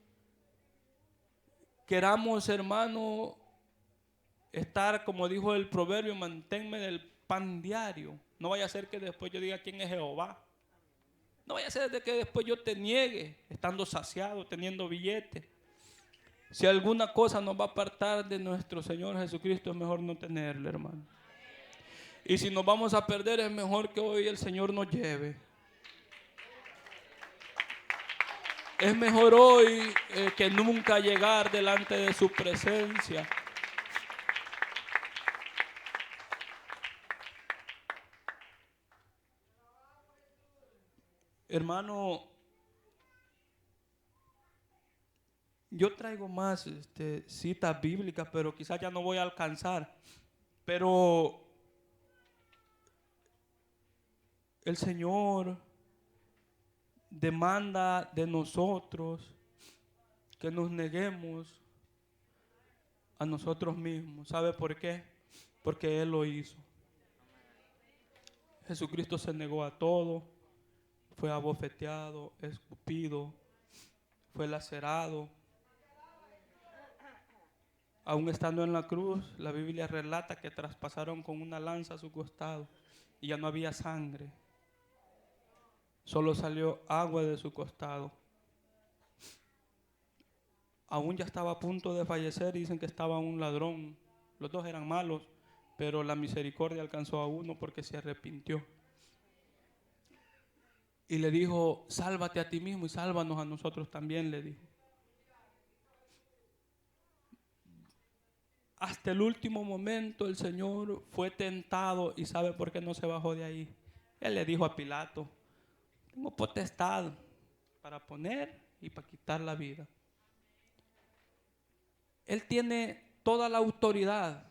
Speaker 1: queramos, hermano, estar, como dijo el proverbio, manténme del pan diario. No vaya a ser que después yo diga quién es Jehová. No vaya a ser de que después yo te niegue, estando saciado, teniendo billete. Si alguna cosa nos va a apartar de nuestro Señor Jesucristo, es mejor no tenerle, hermano. Y si nos vamos a perder, es mejor que hoy el Señor nos lleve. Es mejor hoy que nunca llegar delante de su presencia. Hermano, yo traigo más citas bíblicas, pero quizás ya no voy a alcanzar. Pero el Señor demanda de nosotros que nos neguemos a nosotros mismos. ¿Sabe por qué? Porque Él lo hizo. Jesucristo se negó a todo, fue abofeteado, escupido, fue lacerado. Aún estando en la cruz, la Biblia relata que traspasaron con una lanza su costado y ya no había sangre. Solo salió agua de su costado. Aún ya estaba a punto de fallecer y dicen que estaba un ladrón. Los dos eran malos, pero la misericordia alcanzó a uno porque se arrepintió. Y le dijo, sálvate a ti mismo y sálvanos a nosotros también, le dijo. Hasta el último momento el Señor fue tentado y ¿sabe por qué no se bajó de ahí? Él le dijo a Pilato, tengo potestad para poner y para quitar la vida. Él tiene toda la autoridad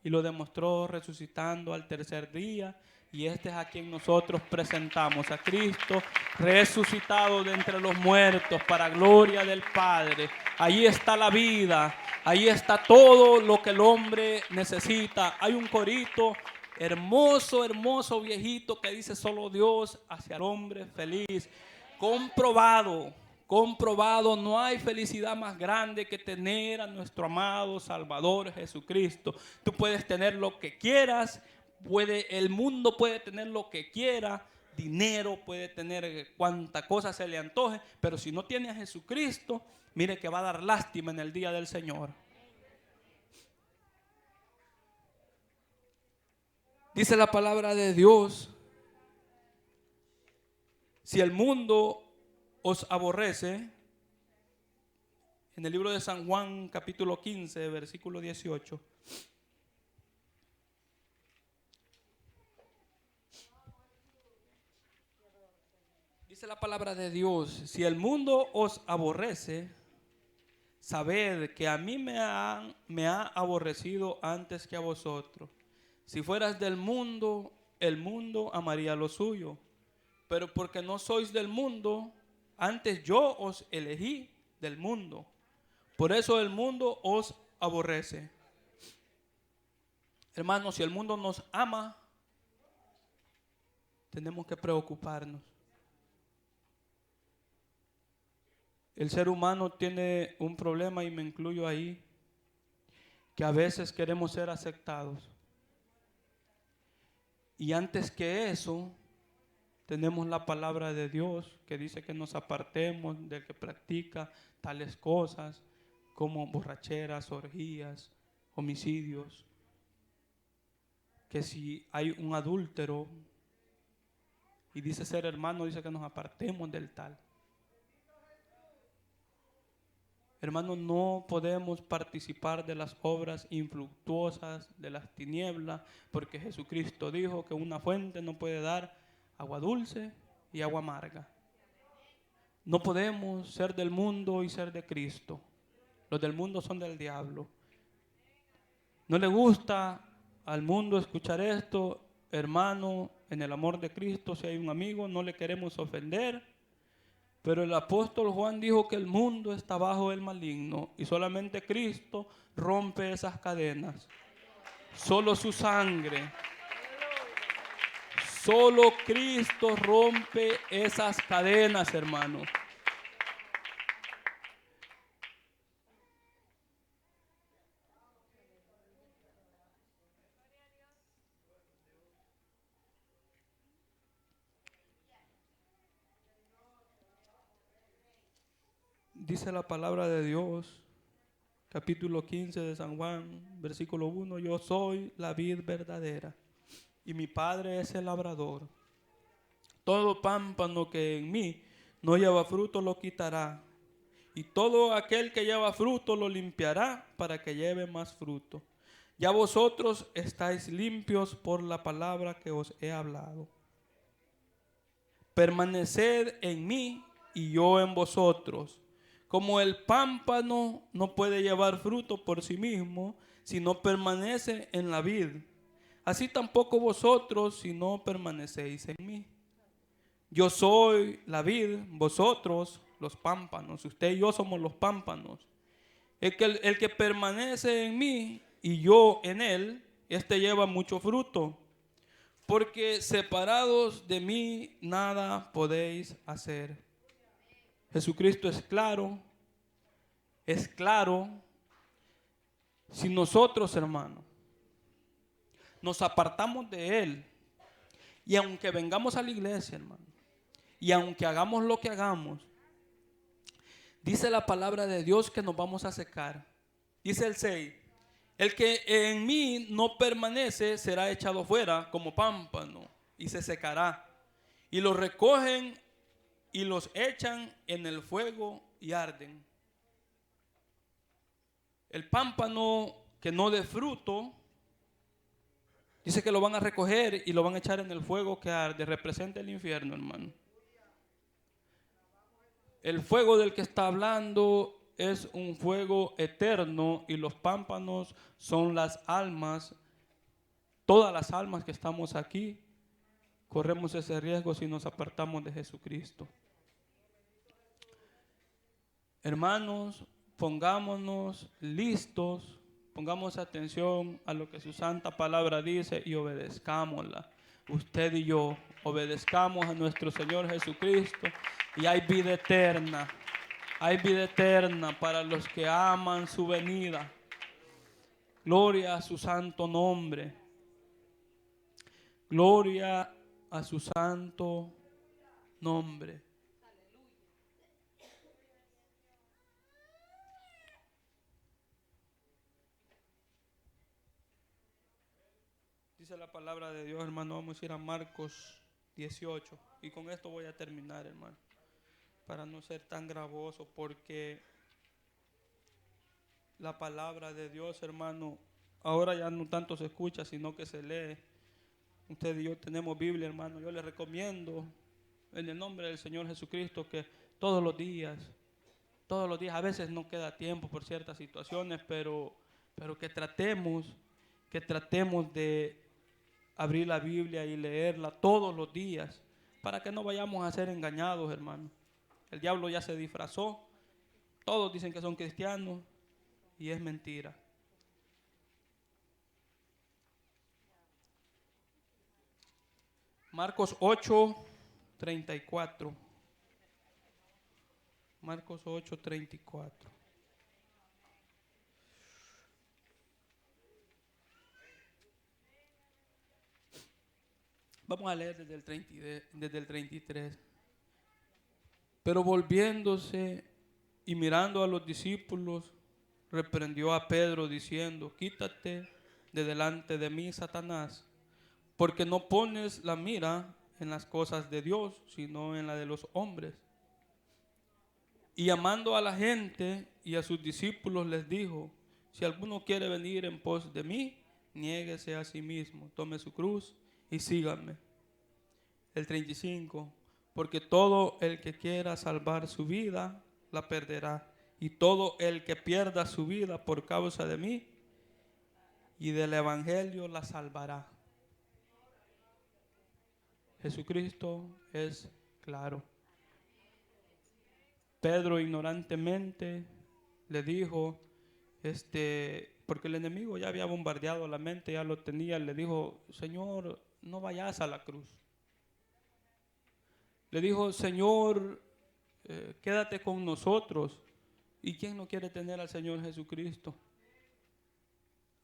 Speaker 1: y lo demostró resucitando al tercer día Y este es a quien nosotros presentamos, a Cristo resucitado de entre los muertos para gloria del Padre. Allí está la vida, ahí está todo lo que el hombre necesita. Hay un corito hermoso, hermoso, viejito, que dice: solo Dios hacia el hombre feliz. Comprobado, comprobado, no hay felicidad más grande que tener a nuestro amado Salvador Jesucristo. Tú puedes tener lo que quieras, el mundo puede tener lo que quiera, dinero, puede tener cuanta cosa se le antoje, pero si no tiene a Jesucristo, mire que va a dar lástima en el día del Señor. Dice la palabra de Dios: si el mundo os aborrece, en el libro de San Juan capítulo 15, versículo 18. Dice la palabra de Dios: si el mundo os aborrece, sabed que a mí me ha aborrecido antes que a vosotros. Si fueras del mundo, el mundo amaría lo suyo. Pero porque no sois del mundo, antes yo os elegí del mundo. Por eso el mundo os aborrece. Hermanos, si el mundo nos ama, tenemos que preocuparnos. El ser humano tiene un problema, y me incluyo ahí, que a veces queremos ser aceptados. Y antes que eso, tenemos la palabra de Dios que dice que nos apartemos del que practica tales cosas como borracheras, orgías, homicidios. Que si hay un adúltero y dice ser hermano, dice que nos apartemos del tal. Hermanos, no podemos participar de las obras infructuosas de las tinieblas, porque Jesucristo dijo que una fuente no puede dar agua dulce y agua amarga. No podemos ser del mundo y ser de Cristo. Los del mundo son del diablo. No le gusta al mundo escuchar esto, hermano, en el amor de Cristo. Si hay un amigo, no le queremos ofender. Pero el apóstol Juan dijo que el mundo está bajo el maligno y solamente Cristo rompe esas cadenas. Solo su sangre, solo Cristo rompe esas cadenas, hermano. Dice la palabra de Dios, capítulo 15 de San Juan, versículo 1: yo soy la vid verdadera y mi Padre es el labrador. Todo pámpano que en mí no lleva fruto lo quitará, y todo aquel que lleva fruto lo limpiará para que lleve más fruto. Ya vosotros estáis limpios por la palabra que os he hablado. Permaneced en mí y yo en vosotros. Como el pámpano no puede llevar fruto por sí mismo si no permanece en la vid, así tampoco vosotros si no permanecéis en mí. Yo soy la vid, vosotros los pámpanos. Usted y yo somos los pámpanos. El que permanece en mí y yo en él, este lleva mucho fruto. Porque separados de mí nada podéis hacer. Jesucristo es claro. Es claro. Si nosotros, hermanos, nos apartamos de Él, y aunque vengamos a la iglesia, hermano, y aunque hagamos lo que hagamos, dice la palabra de Dios que nos vamos a secar. Dice el 6: el que en mí no permanece será echado fuera como pámpano y se secará. Y los recogen y los echan en el fuego y arden. El pámpano que no dé fruto, dice que lo van a recoger y lo van a echar en el fuego que arde. Representa el infierno, hermano. El fuego del que está hablando es un fuego eterno, y los pámpanos son las almas, todas las almas que estamos aquí, corremos ese riesgo si nos apartamos de Jesucristo. Hermanos, pongámonos listos, pongamos atención a lo que su santa palabra dice y obedezcámosla. Usted y yo obedezcamos a nuestro Señor Jesucristo y hay vida eterna. Hay vida eterna para los que aman su venida. Gloria a su santo nombre. Gloria a su santo nombre. Dice la palabra de Dios, hermano. Vamos a ir a Marcos 18. Y con esto voy a terminar, hermano, para no ser tan gravoso, porque la palabra de Dios, hermano, ahora ya no tanto se escucha, sino que se lee. Usted y yo tenemos Biblia, hermano. Yo les recomiendo, en el nombre del Señor Jesucristo, que todos los días, a veces no queda tiempo por ciertas situaciones, pero que tratemos de abrir la Biblia y leerla todos los días, para que no vayamos a ser engañados, hermano. El diablo ya se disfrazó. Todos dicen que son cristianos y es mentira. Marcos 8:34. Marcos 8:34. Vamos a leer desde el 33. Pero volviéndose y mirando a los discípulos, reprendió a Pedro diciendo: quítate de delante de mí, Satanás, porque no pones la mira en las cosas de Dios, sino en la de los hombres. Y llamando a la gente y a sus discípulos les dijo: si alguno quiere venir en pos de mí, niéguese a sí mismo, tome su cruz y síganme. El 35, porque todo el que quiera salvar su vida, la perderá. Y todo el que pierda su vida por causa de mí y del evangelio, la salvará. Jesucristo es claro. Pedro ignorantemente le dijo, porque el enemigo ya había bombardeado la mente, ya lo tenía, le dijo: Señor, no vayas a la cruz. Le dijo: Señor, quédate con nosotros. ¿Y quién no quiere tener al Señor Jesucristo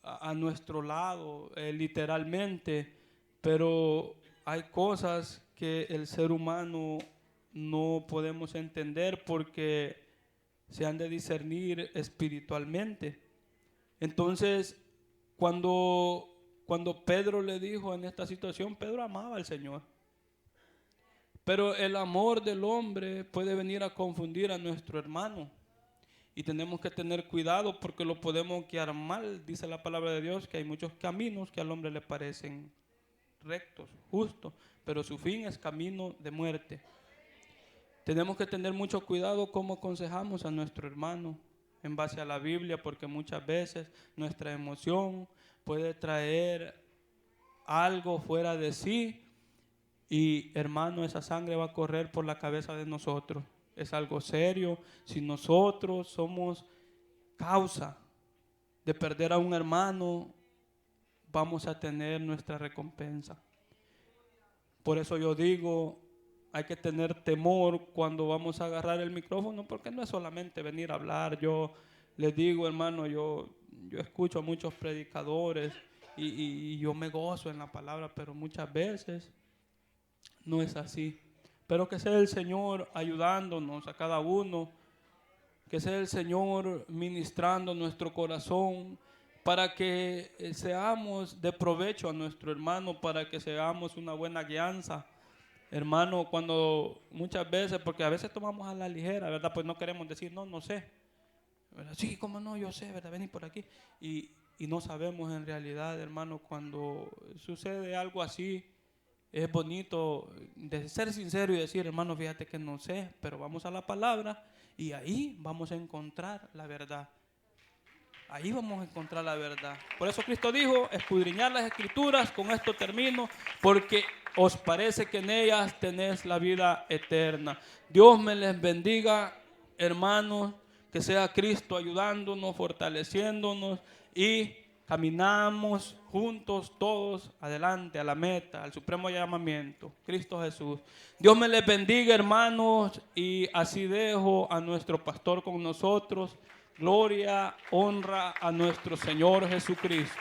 Speaker 1: a nuestro lado, literalmente? Pero hay cosas que el ser humano no podemos entender porque se han de discernir espiritualmente. Entonces, cuando Pedro le dijo en esta situación, Pedro amaba al Señor. Pero el amor del hombre puede venir a confundir a nuestro hermano. Y tenemos que tener cuidado porque lo podemos guiar mal. Dice la palabra de Dios que hay muchos caminos que al hombre le parecen rectos, justos, pero su fin es camino de muerte. Tenemos que tener mucho cuidado cómo aconsejamos a nuestro hermano en base a la Biblia, porque muchas veces nuestra emoción puede traer algo fuera de sí y, hermano, esa sangre va a correr por la cabeza de nosotros. Es algo serio. Si nosotros somos causa de perder a un hermano, vamos a tener nuestra recompensa. Por eso yo digo, hay que tener temor cuando vamos a agarrar el micrófono, porque no es solamente venir a hablar. Yo les digo, hermano, yo escucho a muchos predicadores y yo me gozo en la palabra, pero muchas veces no es así. Pero que sea el Señor ayudándonos a cada uno, que sea el Señor ministrando nuestro corazón para que seamos de provecho a nuestro hermano, para que seamos una buena guianza. Hermano, cuando muchas veces, porque a veces tomamos a la ligera, ¿verdad? Pues no queremos decir, no sé. ¿Verdad? Sí, cómo no, yo sé, ¿verdad? Vení por aquí. Y no sabemos en realidad, hermano, cuando sucede algo así, es bonito de ser sincero y decir: hermano, fíjate que no sé, pero vamos a la palabra y ahí vamos a encontrar la verdad. ahí vamos a encontrar la verdad. Por eso Cristo dijo, escudriñar las Escrituras, con esto termino, porque os parece que en ellas tenéis la vida eterna. Dios me les bendiga, hermanos, que sea Cristo ayudándonos, fortaleciéndonos y caminamos juntos todos adelante a la meta, al supremo llamamiento, Cristo Jesús. Dios me les bendiga, hermanos, y así dejo a nuestro pastor con nosotros. Gloria, honra a nuestro Señor Jesucristo.